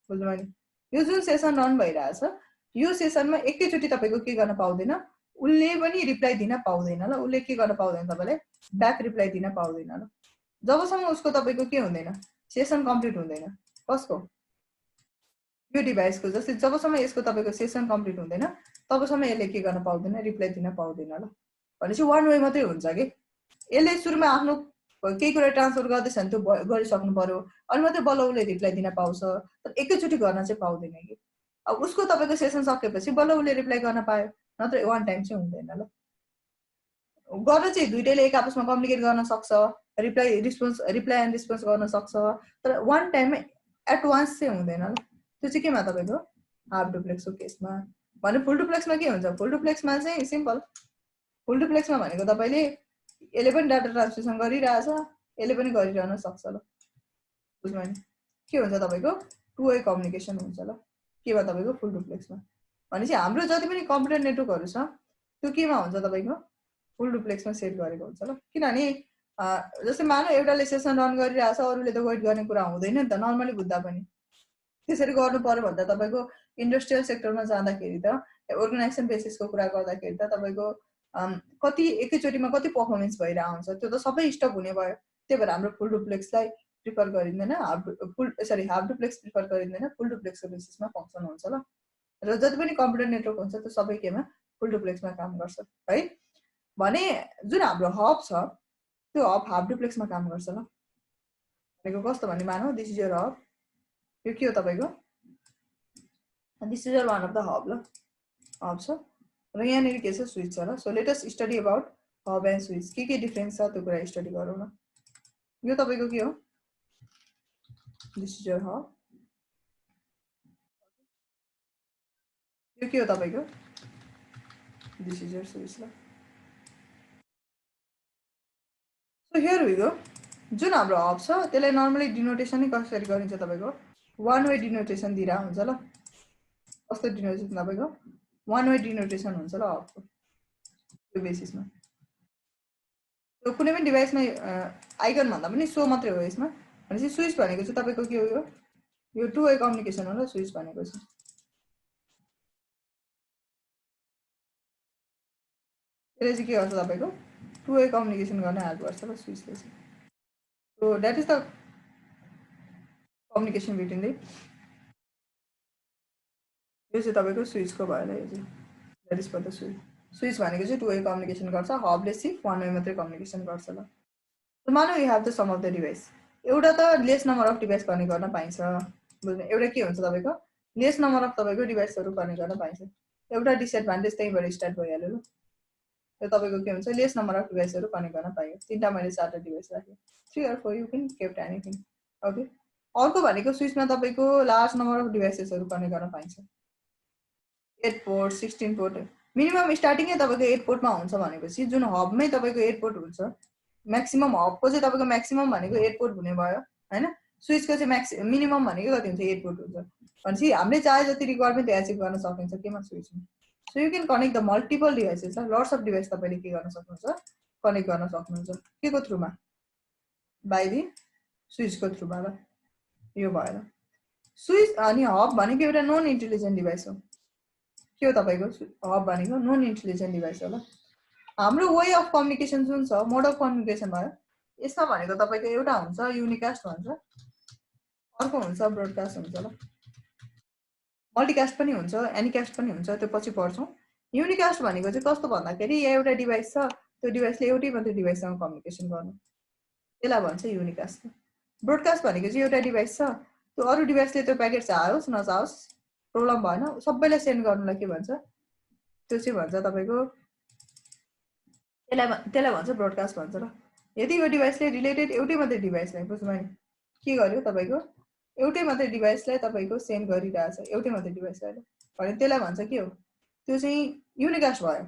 बुझ्नुभयो नि। यो जुन सेसन रन भइरहेछ यो सेसनमा एकैचोटि तपाईको के गर्न पाउँदैन, उसले पनि रिप्लाई दिन पाउँदैन ल, उसले के गर्न पाउँदैन तपाईलाई ब्याक रिप्लाई दिन पाउँदैन ल। जबसम्म उसको तपाईको के हुँदैन सेसन कम्प्लिट हुँदैन कसको यो डिभाइसको, जस्तै जबसम्म यसको तपाईको सेसन कम्प्लिट हुँदैन तबसम्म यसले के गर्न पाउँदैन रिप्लाई दिन पाउँदैन ल। भनेपछि वान वे मात्रै हुन्छ कि यसले सुरुमा आफ्नो केही कुरा ट्रान्सफर गर्दैछ भने त्यो गरिसक्नु पर्यो अनि मात्रै बल्ल उसले रिप्लाई दिन पाउँछ, तर एकैचोटि गर्न चाहिँ पाउँदैन कि। अब उसको तपाईको सेसन सकेपछि बल्ल उसले रिप्लाई गर्न पायो, नत्र वान टाइम चाहिँ हुँदैन ल। गर्न चाहिँ दुईटैले एक आपसमा कम्युनिकेट गर्न सक्छ, रिप्लाई एन्ड रिस्पोन्स गर्न सक्छ, तर वान टाइममा एट वान्स चाहिँ हुँदैन ल। त्यो चाहिँ केमा तपाईको हाफ डुप्लेक्सको केसमा। भने फुल डुप्लेक्समा के हुन्छ, फुल डुप्लेक्समा चाहिँ सिम्पल, फुल डुप्लेक्समा भनेको तपाईले यसले पनि डाटा ट्रान्समिसन गरिरहेछ यसले पनि गरिरहन सक्छ ल, बुझ्नु नि। के हुन्छ तपाईको टु वे कम्युनिकेसन हुन्छ ल केमा तपाईको फुल डुप्लेक्समा। भनेपछि हाम्रो जति पनि कम्प्युटर नेटवर्कहरु छ त्यो केमा हुन्छ तपाईको फुल डुप्लेक्समा सेट गरेको हुन्छ ल। किनभने जस्तै मानौ एउटाले सेसन रन गरिरहेछ अरूले त वेट गर्ने कुरा हुँदैन नि त नर्मली बुझ्दा पनि। त्यसरी गर्नु पर्यो भन्दा तपाईको इन्डस्ट्रियल सेक्टरमा जाँदाखेरि त अर्गनाइजेसन बेसिसको कुरा गर्दाखेरि त तपाईको कति एकैचोटिमा कति पर्फर्मेन्स भइरहेको हुन्छ त्यो त सबै स्टप हुने भयो। त्यही भएर हाम्रो फुल डुप्लेक्सलाई प्रिफर गरिँदैन, हाफ डुप्लेक्स प्रिफर गरिँदैन, फुल डुप्लेक्सको बेसिसमा फङ्सन हुन्छ ल। र जति पनि कम्प्युटर नेटवर्क हुन्छ त्यो सबै केमा फुल डुप्लेक्समा काम गर्छ है। भने जुन हाम्रो हब छ त्यो हब हाफ डुप्लेक्समा काम गर्छ ल। भनेको कस्तो भने मानौ दिस इज योर हब, यो के हो तपाईको this is your one of the hub ल, हब छ र यहाँनिर के छ स्विच छ ल। So let us study about hub and switch, के डिफरेन्स छ त्यो कुरा स्टडी गरौँ न। यो तपाईको के हो दिस इज योर हब, यो के हो तपाईको दिस इज योर स्विच ल। सो हियर वी गो, जुन हाम्रो हब छ त्यसलाई नर्मली डिनोटेसन नै कसरी गरिन्छ तपाईको वान वे डिनोटेसन दिइरा हुन्छ ल। कस्तो डिनोटेसन तपाईको वान वे डिनोटेसन हुन्छ ल हबको त्यो बेसिसमा। त्यो कुनै पनि डिभाइसमा आइकन भन्दा पनि सो मात्रै हो यसमा। भनेपछि स्विच भनेको चाहिँ तपाईको के हो यो टु वे कम्युनिकेसन हो ल स्विच भनेको चाहिँ। त्यसले चाहिँ के गर्छ तपाईको टु वे कम्युनिकेसन गर्न हेल्प गर्छ ल स्विचले चाहिँ। So that is the communication between the, यो चाहिँ तपाईको स्विचको भयो ल। यो चाहिँ that is for the switch. Switch भनेको चाहिँ टु वे कम्युनिकेसन गर्छ, हबले सिर्फ वान वे मात्रै कम्युनिकेसन गर्छ ल। मानौ you have the some of the device, एउटा त less number of device connect गर्न पाइन्छ बुझ्नु। एउटा के हुन्छ तपाईको लेस नम्बर अफ तपाईको डिभाइसहरु कनेक्ट गर्न पाइन्छ, एउटा डिसएडभान्टेज त्यहीबाट स्टार्ट भइहाल्यो ल। यो तपाईको के हुन्छ लेस नम्बर अफ डिभाइसहरु कनेक्ट गर्न पाइयो, तीनटा मैले चारटा डिभाइस राखे 3 or 4 you can kept anything okay. अर्को भनेको स्विचमा तपाईको लार्ज नम्बर अफ डिभाइसेसहरु कनेक्ट गर्न पाइन्छ, 8 पोर्ट 16 पोर्ट मिनिमम स्टार्टिङै तपाईको 8 पोर्टमा हुन्छ भनेपछि जुन हबमै तपाईको 8 पोर्ट हुन्छ म्याक्सिमम हबको चाहिँ तपाईको म्याक्सिमम भनेको 8 पोर्ट हुने भयो हैन। स्विचको चाहिँ मिनिमम भनेको कति हुन्छ 8 पोर्ट हुन्छ। भनेपछि हामीले चाहे जति रिक्वायरमेन्ट एचिभ गर्न सकिन्छ केमा स्विचमा। So you can connect the multiple devices, lots of device तपाईले के गर्न सक्नुहुन्छ कनेक्ट गर्न सक्नुहुन्छ केको थ्रुमा बाइ दि स्विचको थ्रुमा ल। यो भयो स्विच। अनि हब भनेको एउटा नन इन्टेलिजेन्ट डिभाइस हो। के हो तपाईको हब भनेको नन इन्टेलिजेन्ट डिभाइस हो ल। हाम्रो वे अफ कम्युनिकेसन जुन छ मोड अफ कम्युनिकेसन भयो यसमा भनेको तपाईको एउटा हुन्छ युनिकास्ट भन्छ, अर्को हुन्छ ब्रोडकास्ट हुन्छ ल। मल्टिकास्ट पनि हुन्छ एनीकास्ट पनि हुन्छ त्यो पछि पढ्छौं। युनिकास्ट भनेको चाहिँ कस्तो भन्दाखेरि एउटा डिभाइस छ त्यो डिभाइसले एउटै मात्रै डिभाइससँग कम्युनिकेसन गर्नु त्यसलाई भन्छ युनिकास्ट। ब्रोडकास्ट भनेको चाहिँ एउटा डिभाइस छ त्यो अरु डिभाइसले त्यो प्याकेट चाहोस् नचाहोस् प्रब्लम भएन सबैलाई सेन्ड गर्नुलाई के भन्छ त्यो चाहिँ भन्छ तपाईको त्यसलाई भन्छ ब्रोडकास्ट भन्छ ल। यदि यो डिभाइसले रिलेटेड एउटै मात्रै डिभाइसलाई बुझ्नुभयो नि के गर्यो तपाईको एउटै मात्रै डिभाइसलाई तपाईको सेन्ड गरिरहेछ एउटै मात्रै डिभाइसलाई भने त्यसलाई भन्छ के हो त्यो चाहिँ युनिकास्ट भयो।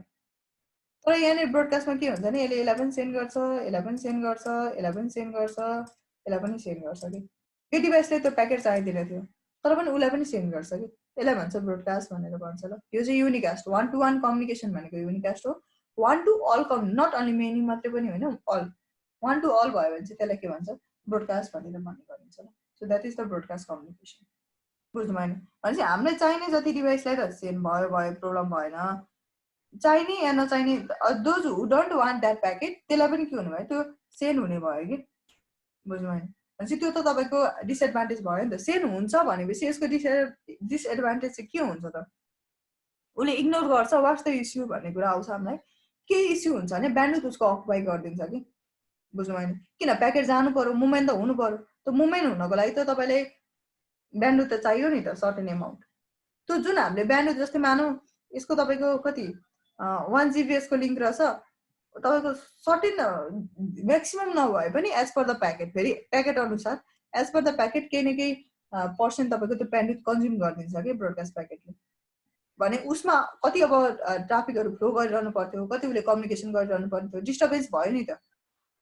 तर यहाँनिर ब्रोडकास्टमा के हुन्छ नि यसले यसलाई पनि सेन्ड गर्छ यसलाई पनि सेन्ड गर्छ यसलाई पनि सेन्ड गर्छ यसलाई पनि सेन्ड गर्छ कि यो डिभाइसले त्यो प्याकेट चाहिदिन थियो तर पनि उसलाई पनि सेन्ड गर्छ कि त्यसलाई भन्छ ब्रोडकास्ट भनेर भन्छ ल। यो चाहिँ unicast one to one communication भनेको युनिकास्ट हो, 1 to all not only many मात्रै पनि होइन, अल 1 to all भयो भने चाहिँ त्यसलाई के भन्छ, ब्रोडकास्ट भनेर भन्ने गरिन्छ। So that is the broadcast communication. बुझ्नु भएन भनेपछि हामीलाई चाहिने जति डिभाइसलाई त सेन्ड भयो प्रब्लम भएन, चाहिने या नचाहिने those who don't want that packet त्यसलाई पनि के हुने भयो, त्यो सेन्ड हुने भयो कि। बुझ्नु भएन भनेपछि त्यो त तपाईँको डिसएडभान्टेज भयो नि त। सेन्ड हुन्छ भनेपछि यसको डिसएडभान्टेज चाहिँ के हुन्छ त, उसले इग्नोर गर्छ, वाट्स द इस्यु भन्ने कुरा आउँछ हामीलाई। के इस्यु हुन्छ भने ब्यान्डविड्थ उसको अकुपाई गरिदिन्छ कि। बुझ्नु भएन, किन प्याकेट जानु पर्यो, मुभमेन्ट त हुनु पर्यो, त्यो मुभमेन्ट हुनको लागि त तपाईँले ब्यान्डविड्थ त चाहियो नि त सर्टेन एमाउन्ट। त्यो जुन हामीले ब्यान्डविड्थ जस्तै मानौँ यसको तपाईँको कति 1 GBs को लिङ्क रहेछ, तपाईँको सर्टेन म्याक्सिमम नभए पनि एज पर द प्याकेट, फेरि प्याकेट अनुसार एज पर द प्याकेट केही न केही पर्सेन्ट तपाईँको त्यो ब्यान्डविड्थ कन्ज्युम गरिदिन्छ कि ब्रोडकास्ट प्याकेटले। भने उसमा कति अब ट्राफिकहरू फ्लो गरिरहनु पर्थ्यो, कति उसले कम्युनिकेसन गरिरहनु पर्थ्यो, डिस्टर्बेन्स भयो नि त।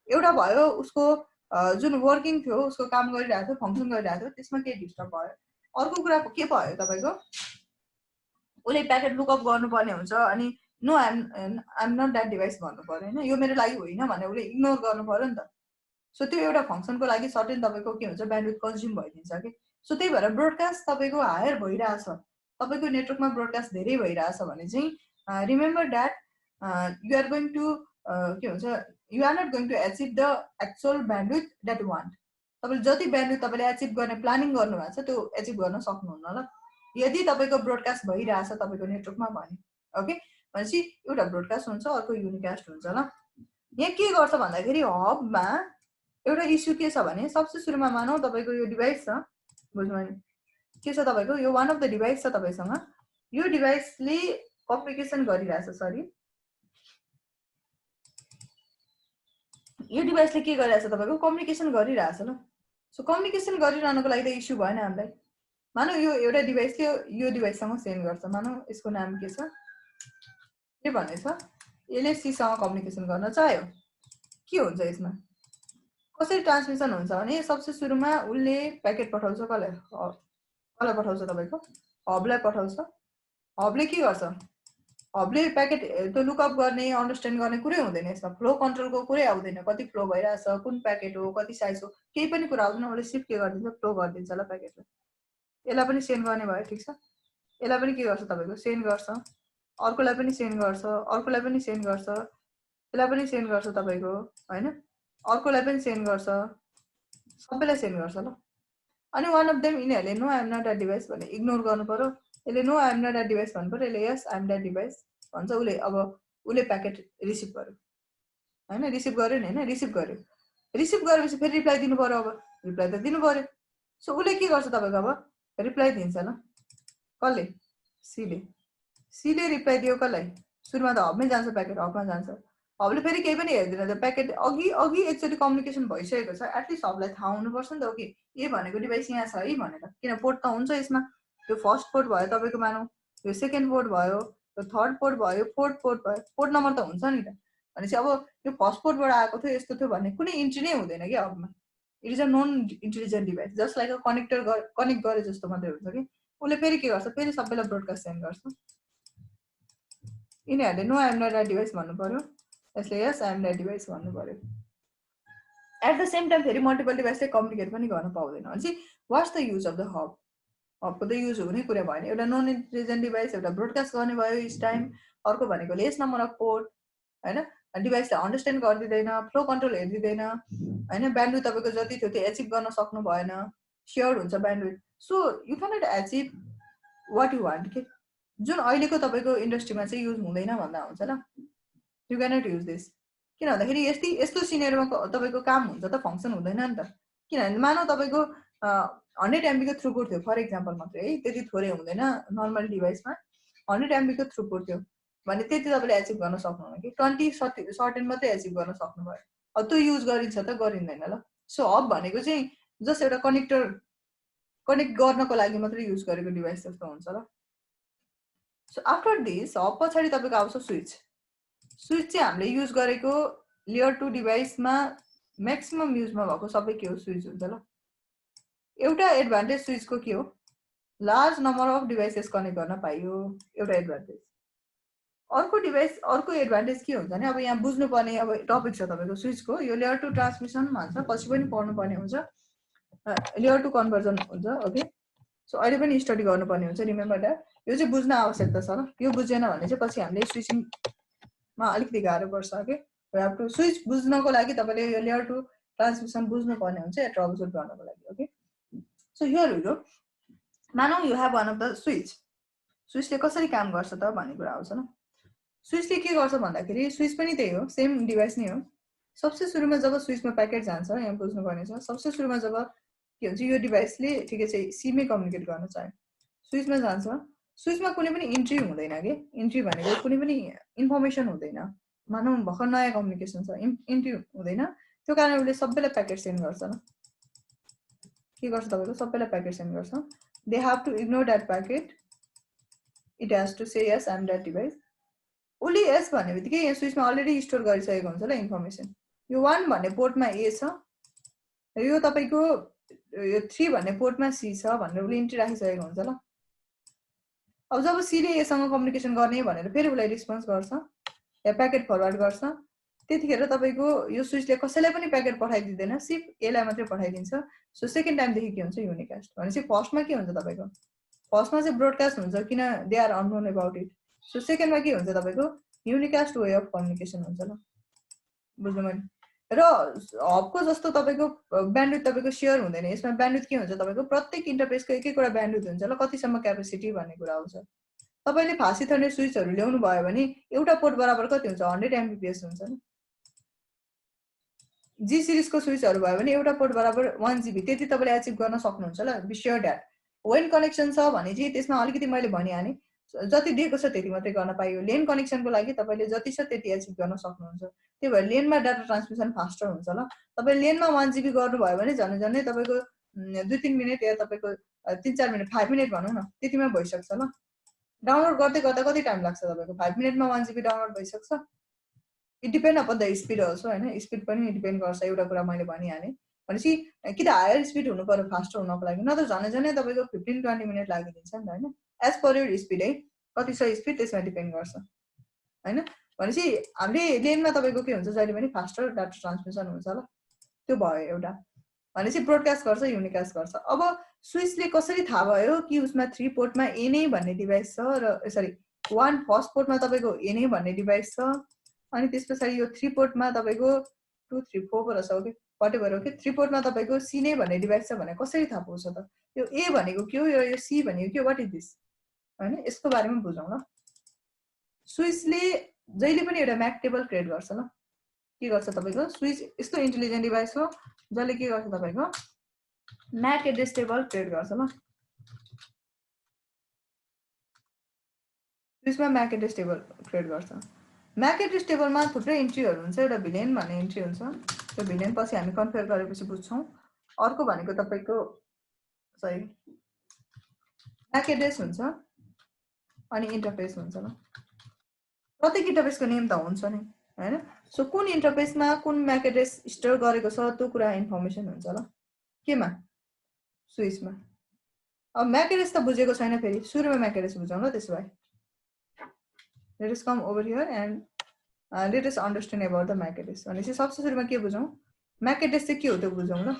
एउटा भयो उसको जुन वर्किङ थियो, उसको काम गरिरहेको थियो, फङ्सन गरिरहेको थियो, त्यसमा केही डिस्टर्ब भयो। अर्को कुरा के भयो तपाईँको, उसले प्याकेट लुकअप गर्नुपर्ने हुन्छ, अनि no I'm not that device भन्नु पर्यो होइन, यो मेरो लागि होइन भने उसले इग्नोर गर्नु पर्यो नि त। सो त्यो एउटा फङ्सनको लागि सर्टेन तपाईँको के हुन्छ, ब्यान्डविड्थ कन्ज्युम भइदिन्छ कि। सो त्यही भएर ब्रोडकास्ट तपाईँको हायर भइरहेछ, तपाईँको नेटवर्कमा ब्रोडकास्ट धेरै भइरहेछ भने चाहिँ remember that you are going to के भन्छ, you are not going to achieve the actual bandwidth that want. तपाईँले जति ब्यान्डविड्थ तपाईँले एचिभ गर्ने प्लानिङ गर्नुभएको छ त्यो एचिभ गर्न सक्नुहुन्न ल, यदि तपाईँको ब्रोडकास्ट भइरहेछ तपाईँको नेटवर्कमा भने। ओके, भनेपछि एउटा ब्रोडकास्ट हुन्छ, अर्को युनिकास्ट हुन्छ ल। यहाँ के गर्छ भन्दाखेरि हबमा एउटा इस्यु के छ भने, सबसे सुरुमा मानौँ तपाईँको यो डिभाइस छ, बुझ्नु भने के छ तपाईँको यो वान अफ द डिभाइस छ तपाईँसँग, यो डिभाइसले कम्युनिकेसन गरिरहेछ, सरी यो डिभाइसले के गरिरहेछ तपाईँको कम्युनिकेसन गरिरहेछ ल। सो कम्युनिकेसन गरिरहनुको लागि त इस्यु भएन हामीलाई। मानौ यो एउटा डिभाइसले यो डिभाइससँग सेन्ड गर्छ, मानौ यसको नाम के छ, के भन्ने छ, यसले सीसँग कम्युनिकेसन गर्न चाह्यो, के हुन्छ यसमा कसरी ट्रान्समिसन हुन्छ भने, सबसे सुरुमा उसले प्याकेट पठाउँछ, कसलाई पठाउँछ तपाईँको हबलाई पठाउँछ। हबले के गर्छ, हबले प्याकेट त्यो लुकअप गर्ने अन्डरस्ट्यान्ड गर्ने कुरै हुँदैन, यसमा फ्लो कन्ट्रोलको कुरै आउँदैन, कति फ्लो भइरहेछ, कुन प्याकेट हो, कति साइज हो, केही पनि कुरा आउँदैन। उसले सिफ्ट के गरिदिन्छ, फ्लो गरिदिन्छ ल प्याकेटलाई। यसलाई पनि सेन्ड गर्ने भयो, ठिक छ। यसलाई पनि के गर्छ तपाईँको सेन्ड गर्छ, अर्कोलाई पनि सेन्ड गर्छ, अर्कोलाई पनि सेन्ड गर्छ, यसलाई पनि सेन्ड गर्छ तपाईँको होइन, अर्कोलाई पनि सेन्ड गर्छ, सबैलाई सेन्ड गर्छ ल। अनि वान अफ देम यिनीहरूले no I'm not a device भने इग्नोर गर्नु पर्यो, यसले no I'm not a device भन्नु पर्यो, यसले यस आइएम द्याट डिभाइस भन्छ। उसले अब उसले प्याकेट रिसिभ गर्यो होइन, रिसिभ गर्यो नि होइन, रिसिभ गर्यो, रिसिभ गरेपछि फेरि रिप्लाई दिनु पर्यो, अब रिप्लाई त दिनु पर्यो। सो उसले के गर्छ तपाईँको अब रिप्लाई दिन्छ ल, कसले, सीले रिप्लाई दियो कसलाई, सुरुमा त हबमै जान्छ, प्याकेट हबमा जान्छ, हबले फेरि केही पनि हेर्दैन, त्यो प्याकेट अघि एकचोटि कम्युनिकेसन भइसकेको छ, एटलिस्ट हबलाई थाहा हुनुपर्छ नि त, ओके ए भनेको डिभाइस यहाँ छ है भनेर, किन पोर्ट त हुन्छ यसमा, यो फर्स्ट पोर्ट भयो तपाईँको मानौँ, यो सेकेन्ड पोर्ट भयो, यो थर्ड पोर्ट भयो, फोर्थ पोर्ट भयो, पोर्ट नम्बर त हुन्छ नि त। भनेपछि अब यो फर्स्ट पोर्टबाट आएको थियो यस्तो थियो भन्ने कुनै इन्ट्री नै हुँदैन कि हबमा, it is a non intelligent device, just like a connect गरे जस्तो मात्रै हुन्छ कि। उसले फेरि के गर्छ, फेरि सबैलाई ब्रोडकास्ट सेन्ड गर्छ, यिनीहरूले no I'm not a device भन्नु पर्यो, यसले यस आइएम द्याट डिभाइस भन्नु पर्यो। एट द सेम टाइम फेरि मल्टिपल डिभाइसले कम्युनिकेट पनि गर्न पाउँदैन। भनेपछि what's the use of the hub, हबको त युज हुने कुरा भएन, एउटा नन इन्टेलिजेन्ट डिभाइस, एउटा ब्रोडकास्ट गर्ने भयो इच टाइम, अर्को भनेको लेस नम्बर अफ पोर्ट होइन, डिभाइसलाई अन्डरस्ट्यान्ड गरिदिँदैन, फ्लो कन्ट्रोल हेरिदिँदैन होइन, ब्यान्डविड्थ तपाईँको जति थियो त्यो एचिभ गर्न सक्नु भएन, सेयर हुन्छ bandwidth. So you cannot achieve what you want के, जुन अहिलेको तपाईँको इन्डस्ट्रीमा चाहिँ युज हुँदैन भन्दा हुन्छ ल, यु क्यानट युज दिस। किन भन्दाखेरि यस्तो सिनेरीमा तपाईँको काम हुन्छ त, फङ्सन हुँदैन नि त। किनभने मानौ तपाईँको 100 MB को थ्रुपुट थियो फर इक्जाम्पल मात्रै है, त्यति थोरै हुँदैन नर्मल डिभाइसमा, 100 MB को थ्रुपुट थियो भने त्यति तपाईँले एचिभ गर्न सक्नुहुन्न कि, 20 सर्टेन मात्रै एचिभ गर्न सक्नुभयो, अब त्यो युज गरिन्छ त गरिँदैन ल। सो हब भनेको चाहिँ जस्ट एउटा कनेक्ट गर्नको लागि मात्रै युज गरेको डिभाइस जस्तो हुन्छ ल। सो आफ्टर दिस हब पछाडि तपाईँको आउँछ स्विच। स्विच चाहिँ हामीले युज गरेको लेयर 2 डिभाइसमा म्याक्सिमम युजमा भएको सबै के हो, स्विच हुन्छ ल। एउटा एडभान्टेज स्विचको के हो, large number of devices connect गर्न पाइयो, एउटा एडभान्टेज। अर्को डिभाइस अर्को एडभान्टेज के हुन्छ भने अब यहाँ बुझ्नुपर्ने अब टपिक छ तपाईँको स्विचको यो लेयर टु ट्रान्समिसन भन्छ पछि पनि पढ्नुपर्ने हुन्छ लेयर टु कन्भर्जन हुन्छ ओके सो अहिले पनि स्टडी गर्नुपर्ने हुन्छ रिमेम्बर द्याट यो चाहिँ बुझ्न आवश्यकता छ ल यो बुझेन भने चाहिँ पछि हामीले स्विचिङमा अलिकति गाह्रो पर्छ ओके हेभ टु स्विच बुझ्नको लागि तपाईँले यो लेयर टु ट्रान्समिसन बुझ्नुपर्ने हुन्छ या ट्रबल सुट गर्नको लागि okay so here we go मानौ you have one of the स्विचले कसरी काम गर्छ त भन्ने कुरा आउँछ ल स्विचले के गर्छ भन्दाखेरि स्विच पनि त्यही हो सेम डिभाइस नै हो सबसे सुरुमा जब स्विचमा प्याकेट जान्छ यहाँ बुझ्नुपर्ने छ सबसे सुरुमा जब के हुन्छ यो डिभाइसले ठिकै चाहिँ सीमै कम्युनिकेट गर्न चाह्यो स्विचमा जान्छ स्विचमा कुनै पनि इन्ट्री हुँदैन के इन्ट्री भनेको कुनै पनि इन्फर्मेसन हुँदैन मानौ भर्खर नयाँ कम्युनिकेसन छ इन्ट्री हुँदैन त्यो कारण उसले सबैलाई प्याकेट सेन्ड गर्छ ल के गर्छ तपाईँको सबैलाई प्याकेट सेन्ड गर्छ they have to ignore that packet it has to say yes I am that device उसले यस भन्ने बित्तिकै यो स्विचमा अलरेडी स्टोर गरिसकेको हुन्छ ल इन्फर्मेसन यो 1 भन्ने पोर्टमा ए छ यो तपाईँको यो 3 भन्ने पोर्टमा सी छ भनेर उसले इन्ट्री राखिसकेको हुन्छ ल अब जब सीले एसँग कम्युनिकेसन गर्ने भनेर फेरि उसलाई रिस्पोन्स गर्छ या प्याकेट फरवर्ड गर्छ त्यतिखेर तपाईँको यो स्विचले कसैलाई पनि प्याकेट पठाइदिँदैन सिर्फ एलाई मात्रै पठाइदिन्छ सो सेकेन्ड टाइमदेखि के हुन्छ युनिकास्ट भनेपछि फर्स्टमा के हुन्छ तपाईँको फर्स्टमा चाहिँ ब्रोडकास्ट हुन्छ किन they are unknown about it so सेकेन्डमा के हुन्छ तपाईँको युनिकास्ट वे अफ कम्युनिकेसन हुन्छ ल बुझ्नु मैले र हबको जस्तो तपाईँको ब्यान्डविड्थ तपाईँको सेयर हुँदैन यसमा ब्यान्डविड्थ के हुन्छ तपाईँको प्रत्येक इन्टरफेसको एक एकवटा ब्यान्डविड्थ हुन्छ ल कतिसम्म क्यापेसिटी भन्ने कुरा आउँछ तपाईँले फाँसी थर्ने स्विचहरू ल्याउनु भयो भने एउटा पोर्ट बराबर कति हुन्छ 100 Mbps हुन्छ ल जी सिरिजको स्विचहरू भयो भने एउटा पोर्ट बराबर 1 GB त्यति तपाईँले एचिभ गर्न सक्नुहुन्छ ल be sure that when connection छ भने चाहिँ त्यसमा अलिकति मैले भनिहालेँ जति दिएको छ त्यति मात्रै गर्न पाइयो लेन कनेक्सनको लागि तपाईँले जति छ त्यति एचिभ गर्न सक्नुहुन्छ त्यही भएर लेनमा डाटा ट्रान्समिसन फास्टर हुन्छ ल तपाईँ लेनमा 1 GB गर्नुभयो भने झन् तपाईँको 2-3 मिनट या तपाईँको 3-4 मिनट 5 मिनट भनौँ न त्यतिमा भइसक्छ ल डाउनलोड गर्दै गर्दा कति टाइम लाग्छ तपाईँको 5 मिनटमा 1 GB डाउनलोड भइसक्छ it depend upon the speed also होइन स्पिड पनि डिपेन्ड गर्छ एउटा कुरा मैले भनिहालेँ भनेपछि कि त हायर स्पिड हुनु पर्यो फास्टर हुनको लागि न त झनै तपाईँको 15-20 मिनट लागिदिन्छ नि त होइन एज पर योर स्पिड है कति छ स्पिड त्यसमा डिपेन्ड गर्छ होइन भनेपछि हामीले लेनमा तपाईँको के हुन्छ जहिले पनि फास्टर डाटा ट्रान्समिसन हुन्छ ल त्यो भयो एउटा भनेपछि ब्रोडकास्ट गर्छ युनिकास्ट गर्छ अब स्विचले कसरी थाहा भयो कि उसमा 3 पोर्टमा ए नै भन्ने डिभाइस छ र सरी 1 फर्स्ट पोर्टमा तपाईँको ए नै भन्ने डिभाइस छ अनि त्यस पछाडि यो 3 पोर्टमा तपाईँको 2 3 4 पर छ ओके वाटेभर ओके 3 पोर्टमा तपाईँको सी नै भन्ने डिभाइस छ भने कसरी थाहा पाउँछ त यो ए भनेको के हो यो सी भनेको के हो व्हाट इज दिस हैन यसको बारेमा बुझौँ ल स्विचले जहिले पनि एउटा म्याक टेबल क्रिएट गर्छ ल के गर्छ तपाईँको स्विच यस्तो इन्टेलिजेन्ट डिभाइस हो जसले के गर्छ तपाईँको म्याक एड्रेस टेबल क्रिएट गर्छ ल स्विचमा म्याक एड्रेस टेबल क्रिएट गर्छ म्याक एड्रेस टेबलमा थुप्रै इन्ट्रीहरू हुन्छ एउटा भिलेन भन्ने इन्ट्री हुन्छ त्यो भिलेन पछि हामी कन्फिगर गरेपछि बुझ्छौँ अर्को भनेको तपाईँको सरी म्याक एड्रेस हुन्छ अनि इन्टरफेस हुन्छ ल प्रत्येक इन्टरफेसको नेम त हुन्छ नि हैन सो कुन इन्टरफेसमा कुन म्याक एड्रेस स्टोर गरेको छ त्यो कुरा इन्फर्मेसन हुन्छ ल केमा स्विचमा अब म्याक एड्रेस त बुझेको छैन फेरि सुरुमा म्याक एड्रेस बुझौँ ल त्यसो भए let us come over here and let us understand about the MAC address भनेपछि सबसे सुरुमा के बुझौँ MAC address चाहिँ के हो त्यो बुझौँ ल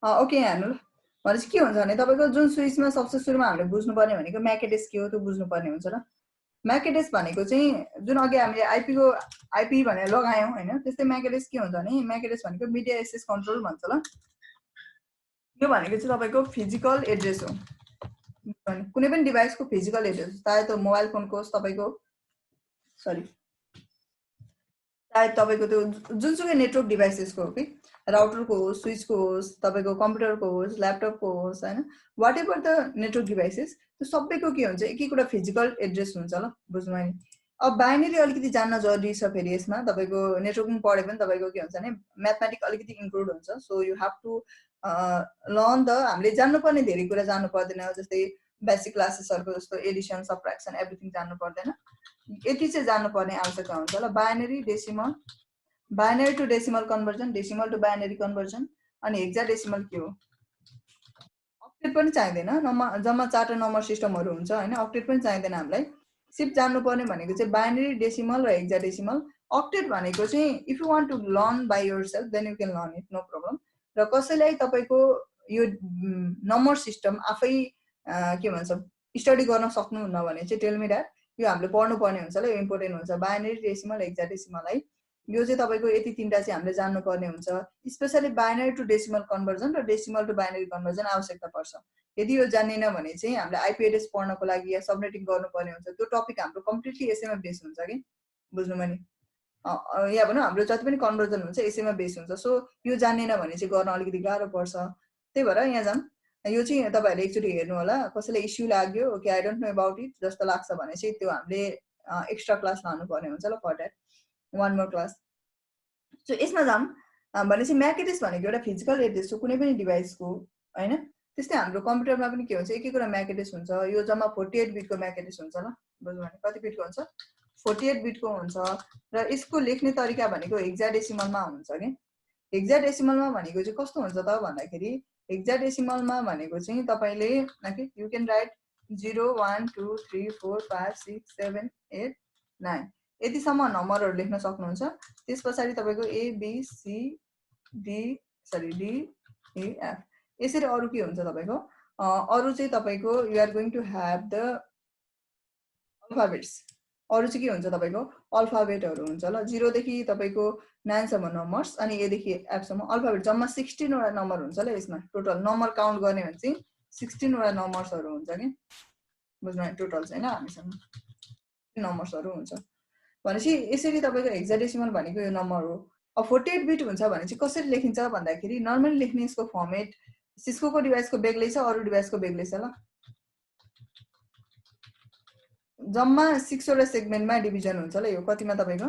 ओके हेर्नु ल भनेपछि के हुन्छ भने तपाईँको जुन स्विचमा सबसे सुरुमा हामीले बुझ्नुपर्ने भनेको MAC address के हो त्यो बुझ्नुपर्ने हुन्छ ल MAC address भनेको चाहिँ जुन अघि हामीले आइपी भनेर लगायौँ हैन त्यस्तै MAC address के हुन्छ भने MAC address भनेको मिडिया एक्सेस कन्ट्रोल भन्छ ल यो भनेको चाहिँ तपाईँको फिजिकल एड्रेस हो कुनै पनि डिभाइसको फिजिकल एड्रेस चाहे त्यो मोबाइल फोनको होस् तपाईँको सरी चाहे तपाईँको त्यो जुनसुकै नेटवर्क डिभाइसेसको हो कि राउटरको होस् स्विचको होस् तपाईँको कम्प्युटरको होस् ल्यापटपको होस् होइन whatever the network devices त्यो सबैको के हुन्छ एक एकवटा फिजिकल एड्रेस हुन्छ ल बुझ्नु नि अब बाइनरी अलिकति जान्न जरुरी छ फेरि यसमा तपाईँको नेटवर्किङ पढे पनि तपाईँको के हुन्छ भने म्याथमेटिक अलिकति इन्क्लुड हुन्छ so you have to learn the हामीले जान्नुपर्ने धेरै कुरा जान्नु पर्दैन जस्तै बेसिक क्लासेसहरुको जस्तो एडिसन सबट्र्याक्सन एभ्रिथिङ जान्नु पर्दैन यति चाहिँ जान्नुपर्ने आवश्यकता हुन्छ ल binary decimal binary to decimal conversion decimal to binary conversion अनि हेक्साडेसिमल के हो अक्टेट पनि चाहिँदैन, जम्मा 4टा नम्बर सिस्टमहरू हुन्छ हैन, अक्टेट पनि चाहिँदैन हामीलाई। सिर्फ जान्नुपर्ने भनेको चाहिँ बाइनरी, डेसिमल र हेक्साडेसिमल। अक्टेट भनेको चाहिँ if you want to learn by yourself then you can learn it, no problem. र कसैलाई तपाईँको यो नम्बर सिस्टम आफै के भन्छ स्टडी गर्न सक्नुहुन्न भने चाहिँ टेल मी द्याट, यो हामीले पढ्नुपर्ने हुन्छ ल, यो इम्पोर्टेन्ट हुन्छ। बाइनरी, डेसिमल, हेक्साडेसिमल है, यो चाहिँ तपाईँको यति 3टा चाहिँ हामीले जान्नुपर्ने हुन्छ। Specially binary to decimal conversion र डेसिमल टु बाइनरी कन्भर्जन आवश्यकता पर्छ। यदि यो जान्दैन भने चाहिँ हामीले आइपी एड्रेस पढ्नको लागि या सबनेटिङ गर्नुपर्ने हुन्छ। त्यो टपिक हाम्रो कम्प्लिटली यसैमा बेस हुन्छ कि, बुझ्नुभयो नि? या भनौँ हाम्रो जति पनि कन्भर्जन हुन्छ यसैमा बेस हुन्छ। सो यो जान्दैन भने चाहिँ गर्न अलिकति गाह्रो पर्छ। त्यही भएर यहाँ जाम, यो चाहिँ तपाईँहरूले एकचोटि हेर्नु होला। कसैलाई इस्यु लाग्यो कि I don't no about it जस्तो लाग्छ भने चाहिँ त्यो हामीले एक्स्ट्रा क्लास लानुपर्ने हुन्छ ल, for that one more class. So यसमा जाम भनेपछि म्याक एड्रेस भनेको एउटा फिजिकल एड्रेस हो कुनै पनि डिभाइसको हैन। त्यस्तै हाम्रो कम्प्युटरमा पनि के हुन्छ, एक एकवटा म्याक एड्रेस हुन्छ। यो जम्मा 48 बिटको म्याक एड्रेस हुन्छ ल, बुझ्नु भने कति बिटको हुन्छ, 48 बिटको हुन्छ। र यसको लेख्ने तरिका भनेको हेक्साडेसिमलमा हुन्छ कि। हेक्साडेसिमलमा भनेको चाहिँ कस्तो हुन्छ त भन्दाखेरि, हेक्साडेसिमलमा भनेको चाहिँ तपाईले यु क्यान राइट 0 1 2 3 4 5 6 7 8 9 यतिसम्म नम्बरहरू लेख्न सक्नुहुन्छ। त्यस पछाडि तपाईको A B C D E F यसरी अरु के हुन्छ तपाईको, अरु चाहिँ तपाईको you are going to have the alphabets. अरु चाहिँ के हुन्छ तपाईको अल्फाबेटहरू हुन्छ ल। 0 देखि तपाईको 9 सम्म नम्बर्स अनि ए देखि एफ सम्म अल्फाबेट। जम्मा 16 वटा नम्बर हुन्छ ल यसमा। टोटल नम्बर काउन्ट गर्ने भने चाहिँ 16 वटा नम्बर्सहरू हुन्छ के, बुझ्नु? टोटल चाहिँ हैन हामीसँग नम्बर्सहरू हुन्छ भनेपछि यसरी तपाईको हेक्साडेसिमल भनेको यो नम्बर हो। अब 48 बिट हुन्छ भने चाहिँ कसरी लेखिन्छ भन्दाखेरि नर्मली लेख्ने यसको फर्मेट सिस्कोको डिभाइसको बेग्लै छ, अरु डिभाइसको बेग्लै छ ल। जम्मा 6 वटा सेगमेन्टमा डिभिजन हुन्छ ल। यो कतिमा तपाईको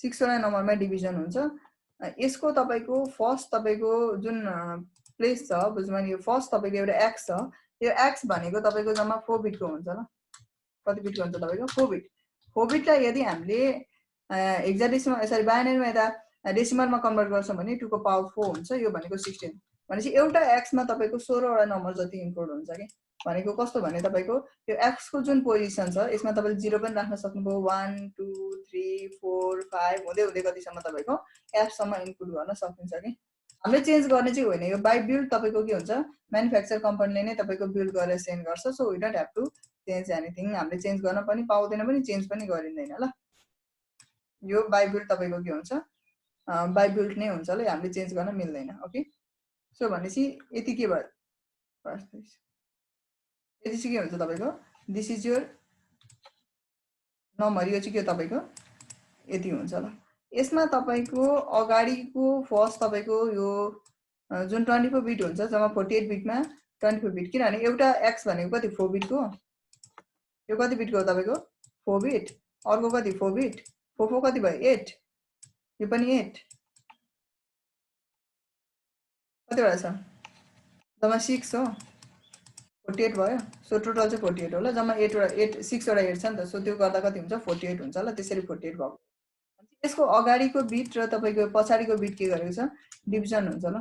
6 वटा नम्बरमा डिभिजन हुन्छ। यसको तपाईको फर्स्ट तपाईको जुन प्लेस छ, बुझ्नु भने यो फर्स्ट तपाईको एउटा एक्स छ। यो एक्स भनेको तपाईको जम्मा 4 बिटको हुन्छ ल। कति बिटको हुन्छ तपाईको 4 बिट। 4 बिटलाई यदि हामीले हेक्साडेसिमल सरी बाइनरीमा यता डेसिमलमा कन्भर्ट गर्छौं भने 2 को पावर 4 हुन्छ। यो भनेको 16 भनेपछि एउटा एक्स मा तपाईको 16 वटा नम्बर जति इन्क्लुड हुन्छ के। भनेको कस्तो भने तपाईको यो एक्स को जुन पोजिसन छ यसमा तपाईले 0 पनि राख्न सक्नुभयो, 1 2 3 4 5 हुँदै हुँदै कतिसम्म तपाईको एफ सम्म इन्क्लुड गर्न सकिन्छ के। हामीले चेन्ज गर्ने चाहिँ होइन, यो बाइ बिल्ड तपाईको के हुन्छ, म्यानुफ्याक्चर कम्पनीले नै तपाईको बिल्ड गरेर सेन्ड गर्छ। So we don't have to change anything. हामीले चेन्ज गर्न पनि पाउँदैन पनि, चेन्ज पनि गरिँदैन ल। यो बाइ बिल्ड तपाईको के हुन्छ, बाइ बिल्ड नै हुन्छ ल, हामीले चेन्ज गर्न मिल्दैन। ओके, सो भनेपछि यति के भयो, यति चाहिँ के हुन्छ तपाईको दिस इज योर नम्बर। यो चाहिँ के तपाईको यति हुन्छ ल। यसमा तपाईको अगाडिको फर्स्ट तपाईको यो जुन 24 बिट हुन्छ, जम्मा 48 बिटमा 24 बिट, किनभने एउटा एक्स भनेको कति 4 बिटको, यो कति बिटको हो तपाईको 4 बिट, अर्को कति 4 बिट, 4 4 कति भयो 8, यो पनि 8, कतिवटा छ जम्मा 6 हो, 48 भयो। सो टोटल चाहिँ 48 हो ल। जम्मा 8 वटा 8 6 वटा 8 छ नि त, सो त्यो गर्दा कति हुन्छ 48 हुन्छ ल। त्यसरी 48 भएको। यसको अगाडिको बिट र तपाईको पछाडिको बिट के गरेको छ, डिभिजन हुन्छ ल।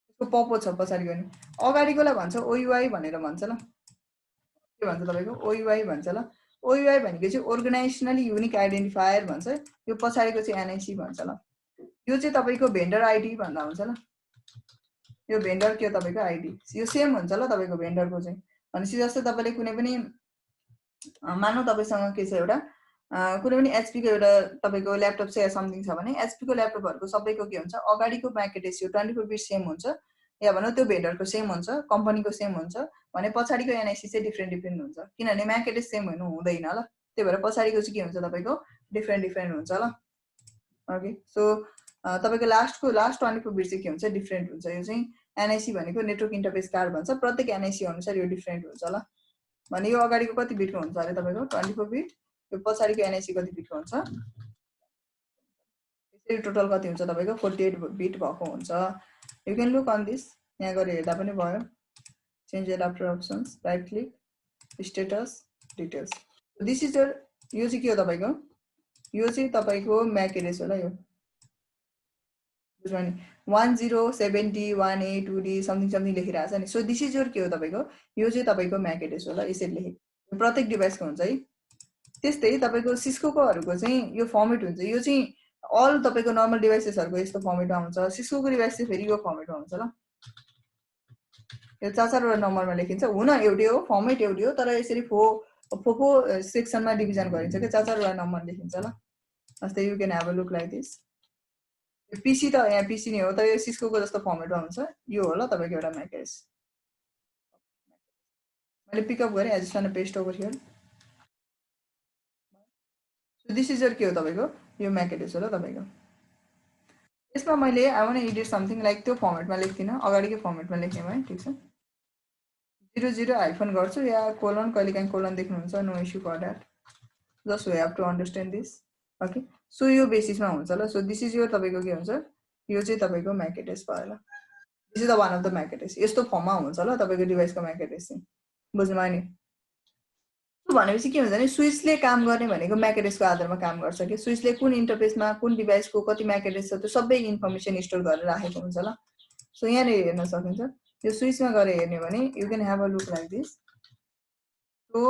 यसको पपो छ पछाडिको नि, अगाडिकोलाई भन्छ ओयुआई भनेर भन्छ ल। के भन्छ तपाईको ओयुआई भन्छ ल। ओयुआई भनेको चाहिँ अर्गनाइजेसनली युनिक आइडेन्टिफायर भन्छ। यो पछाडिको चाहिँ एनआईसी भन्छ ल। यो चाहिँ तपाईको भेन्डर आइडी भन्दा हुन्छ ल। यो भेन्डर के हो तपाईको आइडी, यो सेम हुन्छ ल तपाईको भेन्डरको चाहिँ। भनेपछि जस्तै तपाईले कुनै पनि मानौ तपाईसँग के छ एउटा कुनै पनि एचपी को एउटा तपाईको ल्यापटप छ या समथिङ छ भने एचपी को ल्यापटपहरुको सबैको के हुन्छ, अगाडिको प्याकेट यो 24 बिट सेम हुन्छ, या भनौं त्यो भेन्डरको सेम हुन्छ, कम्पनीको सेम हुन्छ भने पछाडिको एनआईसी चाहिँ डिफरेन्ट डिफरेन्ट हुन्छ, किनभने म्याक एड्रेस सेम हुनु हुँदैन ल। त्यही भएर पछाडिको चाहिँ के हुन्छ तपाईको डिफरेन्ट डिफरेन्ट हुन्छ ल। ओके, सो तपाईको लास्ट 24 बिट चाहिँ के हुन्छ, डिफरेन्ट हुन्छ। यो चाहिँ एनआईसी भनेको नेटवर्क इन्टरफेस कार्ड भन्छ। प्रत्येक एनआईसी अनुसार यो डिफरेन्ट हुन्छ ल। भने यो अगाडिको कति बिटको हुन्छ अरे तपाईको 24 बिट, यो पछाडिको एनआईसी कति बिटको हुन्छ, यसरी टोटल कति हुन्छ तपाईको 48 बिट भएको हुन्छ। You can look on this, यहाँ गएर हेर्दा पनि भयो। Change adapter options, right click, status, details. This is your, यो चाहिँ के हो तपाईको, यो चाहिँ तपाईको म्याक एड्रेस हो ल। यो बुझ्नु नि 1070 1A 2D समथिङ समथिङ लेखिरहेछ नि सो दिस इज योर के हो तपाईको यो चाहिँ तपाईको MAC एड्रेस हो ल यसरी लेखेको प्रत्येक डिभाइसको हुन्छ है त्यस्तै तपाईको सिस्कोकोहरुको चाहिँ यो फर्मेट हुन्छ यो चाहिँ अल तपाईको नर्मल डिभाइसेसहरुको यस्तो फर्मेटमा हुन्छ सिस्कोको डिभाइस चाहिँ फेरि यो फर्मेटमा हुन्छ ल यो 4-4 वटा नम्बरमा लेखिन्छ हुन एउटै हो फर्मेट एउटै हो तर यसरी फोफो सेक्सनमा डिभिजन गरिन्छ के 4-4 वटा नम्बर लेखिन्छ ल जस्तै you can have a look like this PC त यहाँ पीसी नै हो तर यो सिस्कोको जस्तो फर्मेटमा हुन्छ यो हो ल तपाईको एउटा MAC एड्रेस मैले पिकअप गरे as just paste over here so this is your के हो तपाईको यो MAC एड्रेस हो ल तपाईको यसमा मैले I want edit something like त्यो फर्मेटमा लेख्दिन अगाडिकै फर्मेटमा लेख्ने भए ठीक छ 00 हाइफन गर्छु या कोलन कहिलेकाहीँ कोलन देख्नुहुन्छ no issue for that just we have to understand this okay so यो बेसिसमा हुन्छ ल सो दिस इज योर तपाईको के हुन्छ यो चाहिँ तपाईको MAC एड्रेस भयो ल this is the one of the MAC address यस्तो फर्ममा हुन्छ ल तपाईको डिभाइसको MAC एड्रेस चाहिँ बुझ्नुभयो नि भनेपछि के हुन्छ भने स्विचले काम गर्ने भनेको MAC एड्रेसको आधारमा काम गर्छ कि स्विचले कुन इन्टरफेसमा कुन डिभाइसको कति MAC एड्रेस छ त्यो सबै इन्फर्मेसन स्टोर गरेर राखेको हुन्छ ल सो यहाँ हेर्न सकिन्छ यो स्विचमा गएर हेर्ने भने you can have a look like this so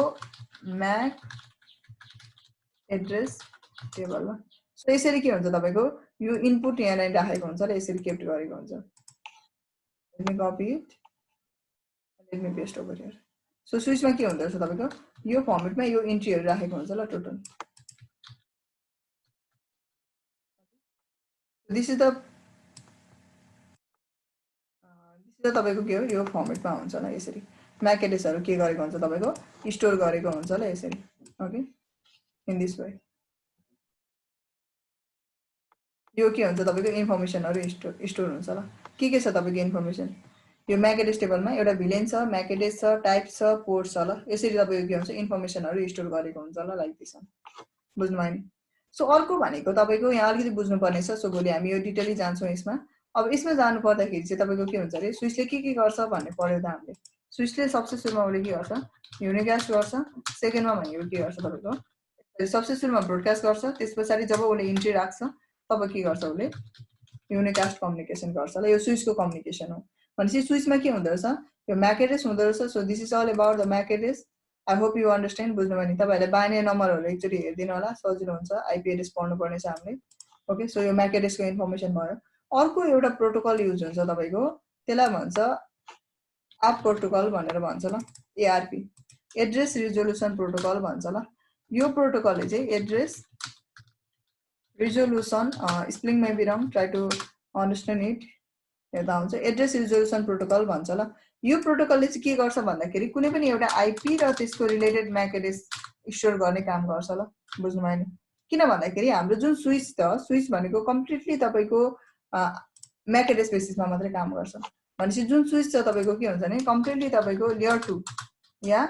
MAC address table ल सो यसरी के हुन्छ तपाईको यो इनपुट यहाँ नै राखेको हुन्छ र यसरी केप्ट गरेको हुन्छ let me copy it let me paste over here so स्विचमा के हुँदो रहेछ तपाईको यो फर्मेटमा यो इन्ट्रीहरु राखेको हुन्छ ल टोटल दिस इज द तपाईको के हो यो फर्मेटमा हुन्छ ल यसरी MAC एड्रेसहरु के गरेको हुन्छ तपाईको स्टोर गरेको हुन्छ ल यसरी ओके इन दिस वे यो के हुन्छ तपाईको इन्फर्मेसनहरु स्टोर हुन्छ ल के छ तपाईको इन्फर्मेसन यो MAC एड्रेस टेबलमा एउटा भिलेन छ MAC एड्रेस छ टाइप छ पोर्ट छ ल यसरी तपाईको के हुन्छ इन्फर्मेसनहरु स्टोर गरेको हुन्छ ल लाइक दिस बुझ्नुभयो नि सो अर्को भनेको तपाईको यहाँ अलिकति बुझ्नु पर्ने छ सो भोलि हामी यो डिटेलली जान्छौं यसमा अब यसमा जानु पर्दाखेरि चाहिँ तपाईको के हुन्छ रे स्विचले के गर्छ भन्ने पर्यो त हामीले स्विचले सबसे सुरुमा उले के गर्छ युनिकास्ट गर्छ सेकेन्डमा भनेको के गर्छ तपाईको सबसे सुरुमा ब्रोडकास्ट गर्छ त्यसपछि जब उले इन्ट्री राख्छ तब के गर्छ उले युनिकास्ट कम्युनिकेसन गर्छ ल यो स्विचको कम्युनिकेसन हो भनेपछि स्विचमा के हुँदो रहेछ यो MAC एड्रेस हुँदो रहेछ so this is all about the MAC address I hope you understand बुझ्नुभयो नि तपाईहरुले बाइनरी नम्बरहरु एकचोटी हेर्दिनु होला सजिलो हुन्छ आईपी एड्रेस पढ्नु पर्ने छ हामीले ओके सो यो MAC एड्रेसको इन्फर्मेसन भयो अर्को एउटा प्रोटोकल युज हुन्छ तपाईको त्यसलाई भन्छ ARP प्रोटोकल भनेर भन्छ ल ARP एड्रेस रिजोल्युसन प्रोटोकल भन्छ ल यो प्रोटोकलले चाहिँ address resolution spelling may be wrong try to understand it हेर्दा हुन्छ एड्रेस रिजोल्युसन प्रोटोकल भन्छ ल यो प्रोटोकलले चाहिँ के गर्छ भन्दाखेरि कुनै पनि एउटा आईपी र त्यसको रिलेटेड MAC एड्रेस स्टोर गर्ने काम गर्छ ल बुझ्नुभयो नि किन भन्दाखेरि हाम्रो जुन स्विच त स्विच भनेको कम्प्लिटली तपाईको MAC एड्रेस बेसिसमा मात्रै काम गर्छ भनेपछि जुन स्विच छ तपाईको के हुन्छ भने कम्प्लिटली तपाईको लेयर 2 या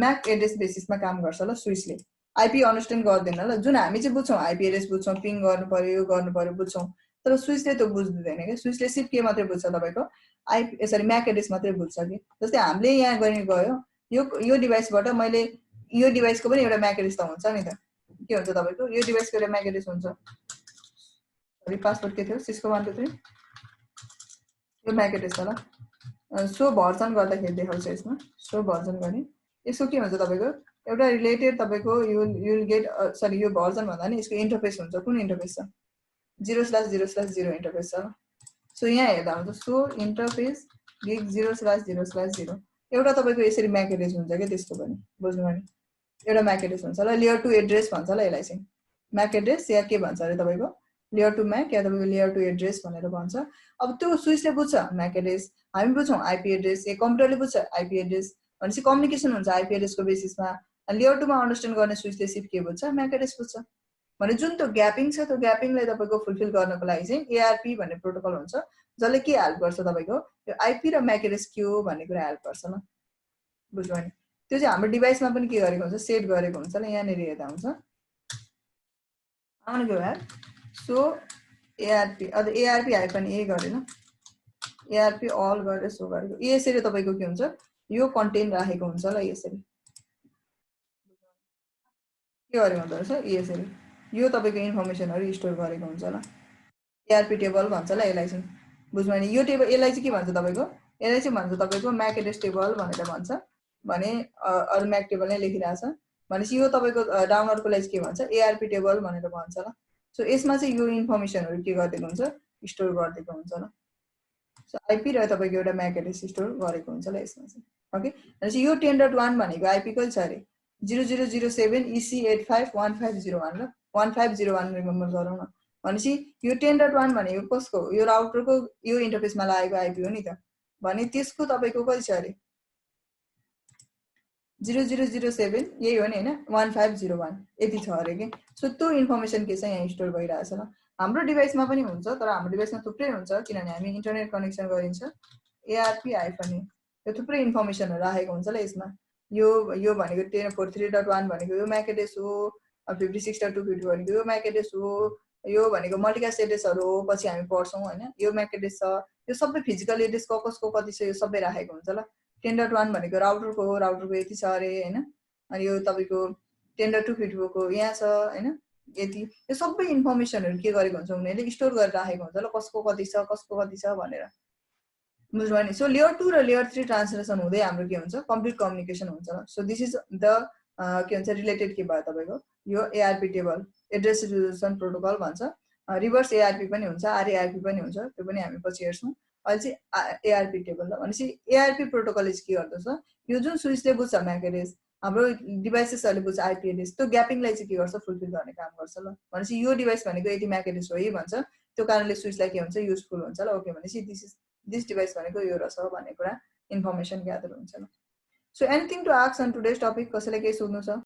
MAC एड्रेस बेसिसमा काम गर्छ ल स्विचले आईपी अन्डरस्ट्यान्ड गर्दैन ल जुन हामी चाहिँ बुझ्छौं आईपी एड्रेस बुझ्छौं पिङ गर्नु पर्यो यो गर्नु पर्यो बुझ्छौं तर स्विचले त्यो बुझ्दैन के स्विचले सिर्फ के मात्रै बुझ्छ तपाईको आईपी सरी MAC एड्रेस मात्रै बुझ्छ कि जस्तै हामीले यहाँ गर्ने गयो यो डिभाइसबाट मैले यो डिभाइसको पनि एउटा MAC एड्रेस त हुन्छ नि त के हुन्छ तपाईको यो डिभाइसको एउटा MAC एड्रेस हुन्छ सरी पासवर्ड के थियो सिस्को 123 यो MAC एड्रेस हो ल सो भर्जन गर्दाखेरि देखाउँछ यसमा सो भर्जन गर्ने यसको के हुन्छ तपाईको एउटा रिलेटेड तपाईको यु विल गेट सरी यो भर्जन भन्दा नि यसको इन्टरफेस हुन्छ कुन इन्टरफेस छ 0/0/0 इन्टरफेस छ सो यहाँ हेर्दा हुन्छ सो इन्टरफेस गिग 0/0/0 एउटा तपाईको यसरी MAC एड्रेस हुन्छ के त्यसको पनि बुझ्नुभयो नि एउटा MAC एड्रेस हुन्छ ल लेयर 2 एड्रेस भन्छ ल यसलाई चाहिँ MAC एड्रेस या के भन्छ अरे तपाईको लेयर 2 MAC या तपाईको लेयर 2 एड्रेस भनेर भन्छ अब त्यो स्विचले बुझ्छ MAC एड्रेस हामी बुझ्छौं आईपी एड्रेस ए कम्प्युटरले बुझ्छ आईपी एड्रेस भनेपछि कम्युनिकेसन हुन्छ आईपी एड्रेसको बेसिसमा लेयर 2 मा अन्डरस्ट्यान्ड गर्ने स्विचले सिर्फ के बुझ्छ MAC एड्रेस बुझ्छ भने जुन त्यो ग्यापिङ छ त्यो ग्यापिङलाई तपाईको फुलफिल गर्नको लागि चाहिँ ARP भन्ने प्रोटोकल हुन्छ जसले के हेल्प गर्छ तपाईको यो आईपी र MAC एड्रेस के हो भन्ने कुरा हेल्प गर्छ ल बुझ्नुभयो नि त्यो चाहिँ हाम्रो डिभाइसमा पनि के गरेको हुन्छ सेट गरेको हुन्छ ल यहाँ नेरी हेर्दा हुन्छ आउन गयो यार सो ARP अझ ARP हाइफन ए गरेन ARP अल गरेर सो गरेको यसरी तपाईको के हुन्छ यो कन्टेन्ट राखेको हुन्छ ल यसरी के गरेको हुन्छ यसरी यो तपाईको इन्फर्मेसनहरु स्टोर गरेको हुन्छ ल एआरपी टेबल भन्छ ल यसलाई चाहिँ, बुझ्नु भने यो टेबल यसलाई चाहिँ के भन्छ तपाईँको, यसलाई चाहिँ भन्छ तपाईँको म्याक एड्रेस टेबल भनेर भन्छ, भने अरू म्याक टेबल नै लेखिरहेछ भनेपछि यो तपाईँको डाउनलोडको लागि के भन्छ, एआरपी टेबल भनेर भन्छ ल। सो यसमा चाहिँ यो इन्फर्मेसनहरू के गरिदिएको हुन्छ, स्टोर गरिदिएको हुन्छ ल। सो आइपी र तपाईँको एउटा म्याक एड्रेस स्टोर गरेको हुन्छ ल यसमा चाहिँ, ओके। भनेपछि यो 10.1 भनेको आइपी कति छ अरे, 0007 EC851501 ल, 1501 रिमेम्बर गरौँ न। भनेपछि यो 10.1 भनेको कसको, यो राउटरको यो इन्टरफेसमा लागेको आइपी हो नि त, भने त्यसको तपाईँको कति छ अरे, 0007 यही हो नि होइन, 1501 यति छ अरे कि। सो त्यो इन्फर्मेसन के छ यहाँ स्टोर भइरहेछ ल। हाम्रो डिभाइसमा पनि हुन्छ, तर हाम्रो डिभाइसमा थुप्रै हुन्छ, किनभने हामी इन्टरनेट कनेक्सन गरिन्छ एआरपी हाइफन यो थुप्रै इन्फर्मेसनहरू राखेको हुन्छ ल यसमा। यो भनेको 10.43.1 भनेको यो म्याक एड्रेस हो, 56.250 भनेको यो म्याक एड्रेस हो, यो भनेको मल्टिकास्ट एड्रेसहरू हो, पछि हामी पढ्छौँ होइन, यो म्याक एड्रेस छ, यो सबै फिजिकल एड्रेस कसको कति छ यो सबै राखेको हुन्छ ल। 10.1 भनेको राउटरको हो, राउटरको यति छ अरे होइन, अनि यो तपाईँको 10.250 को यहाँ छ होइन, यति, यो सबै इन्फर्मेसनहरू के गरेको हुन्छ उनीहरूले स्टोर गरेर राखेको हुन्छ ल, कसको कति छ भनेर, बुझ्नु भयो नि। सो लेयर 2 र लेयर 3 ट्रान्सलेसन हुँदै हाम्रो के हुन्छ, कम्प्लिट कम्युनिकेसन हुन्छ ल। सो दिस इज द के भन्छ रिलेटेड के भयो तपाईँको यो ARP table, address resolution protocol भन्छ, रिभर्स एआरपी पनि हुन्छ, आरएआरपी पनि हुन्छ, त्यो पनि हामी पछि हेर्छौँ। अहिले चाहिँ एआरपी टेबल ल। भनेपछि एआरपी प्रोटोकलले चाहिँ के गर्दछ, यो जुन स्विचले बुझ्छ म्याक एड्रेस, हाम्रो डिभाइसेसहरूले बुझ्छ आइपी एड्रेस, त्यो ग्यापिङलाई चाहिँ के गर्छ, फुलफिल गर्ने काम गर्छ ल। भनेपछि यो डिभाइस भनेको यति म्याक एड्रेस हो है भन्छ, त्यो कारणले स्विचलाई के हुन्छ, युजफुल हुन्छ ल। ओके, भनेपछि दिस डिभाइस भनेको यो रहेछ भन्ने कुरा इन्फर्मेसन ग्यादर हुन्छ ल। So anything to ask on today's topic, कसैलाई केही सोध्नु छ?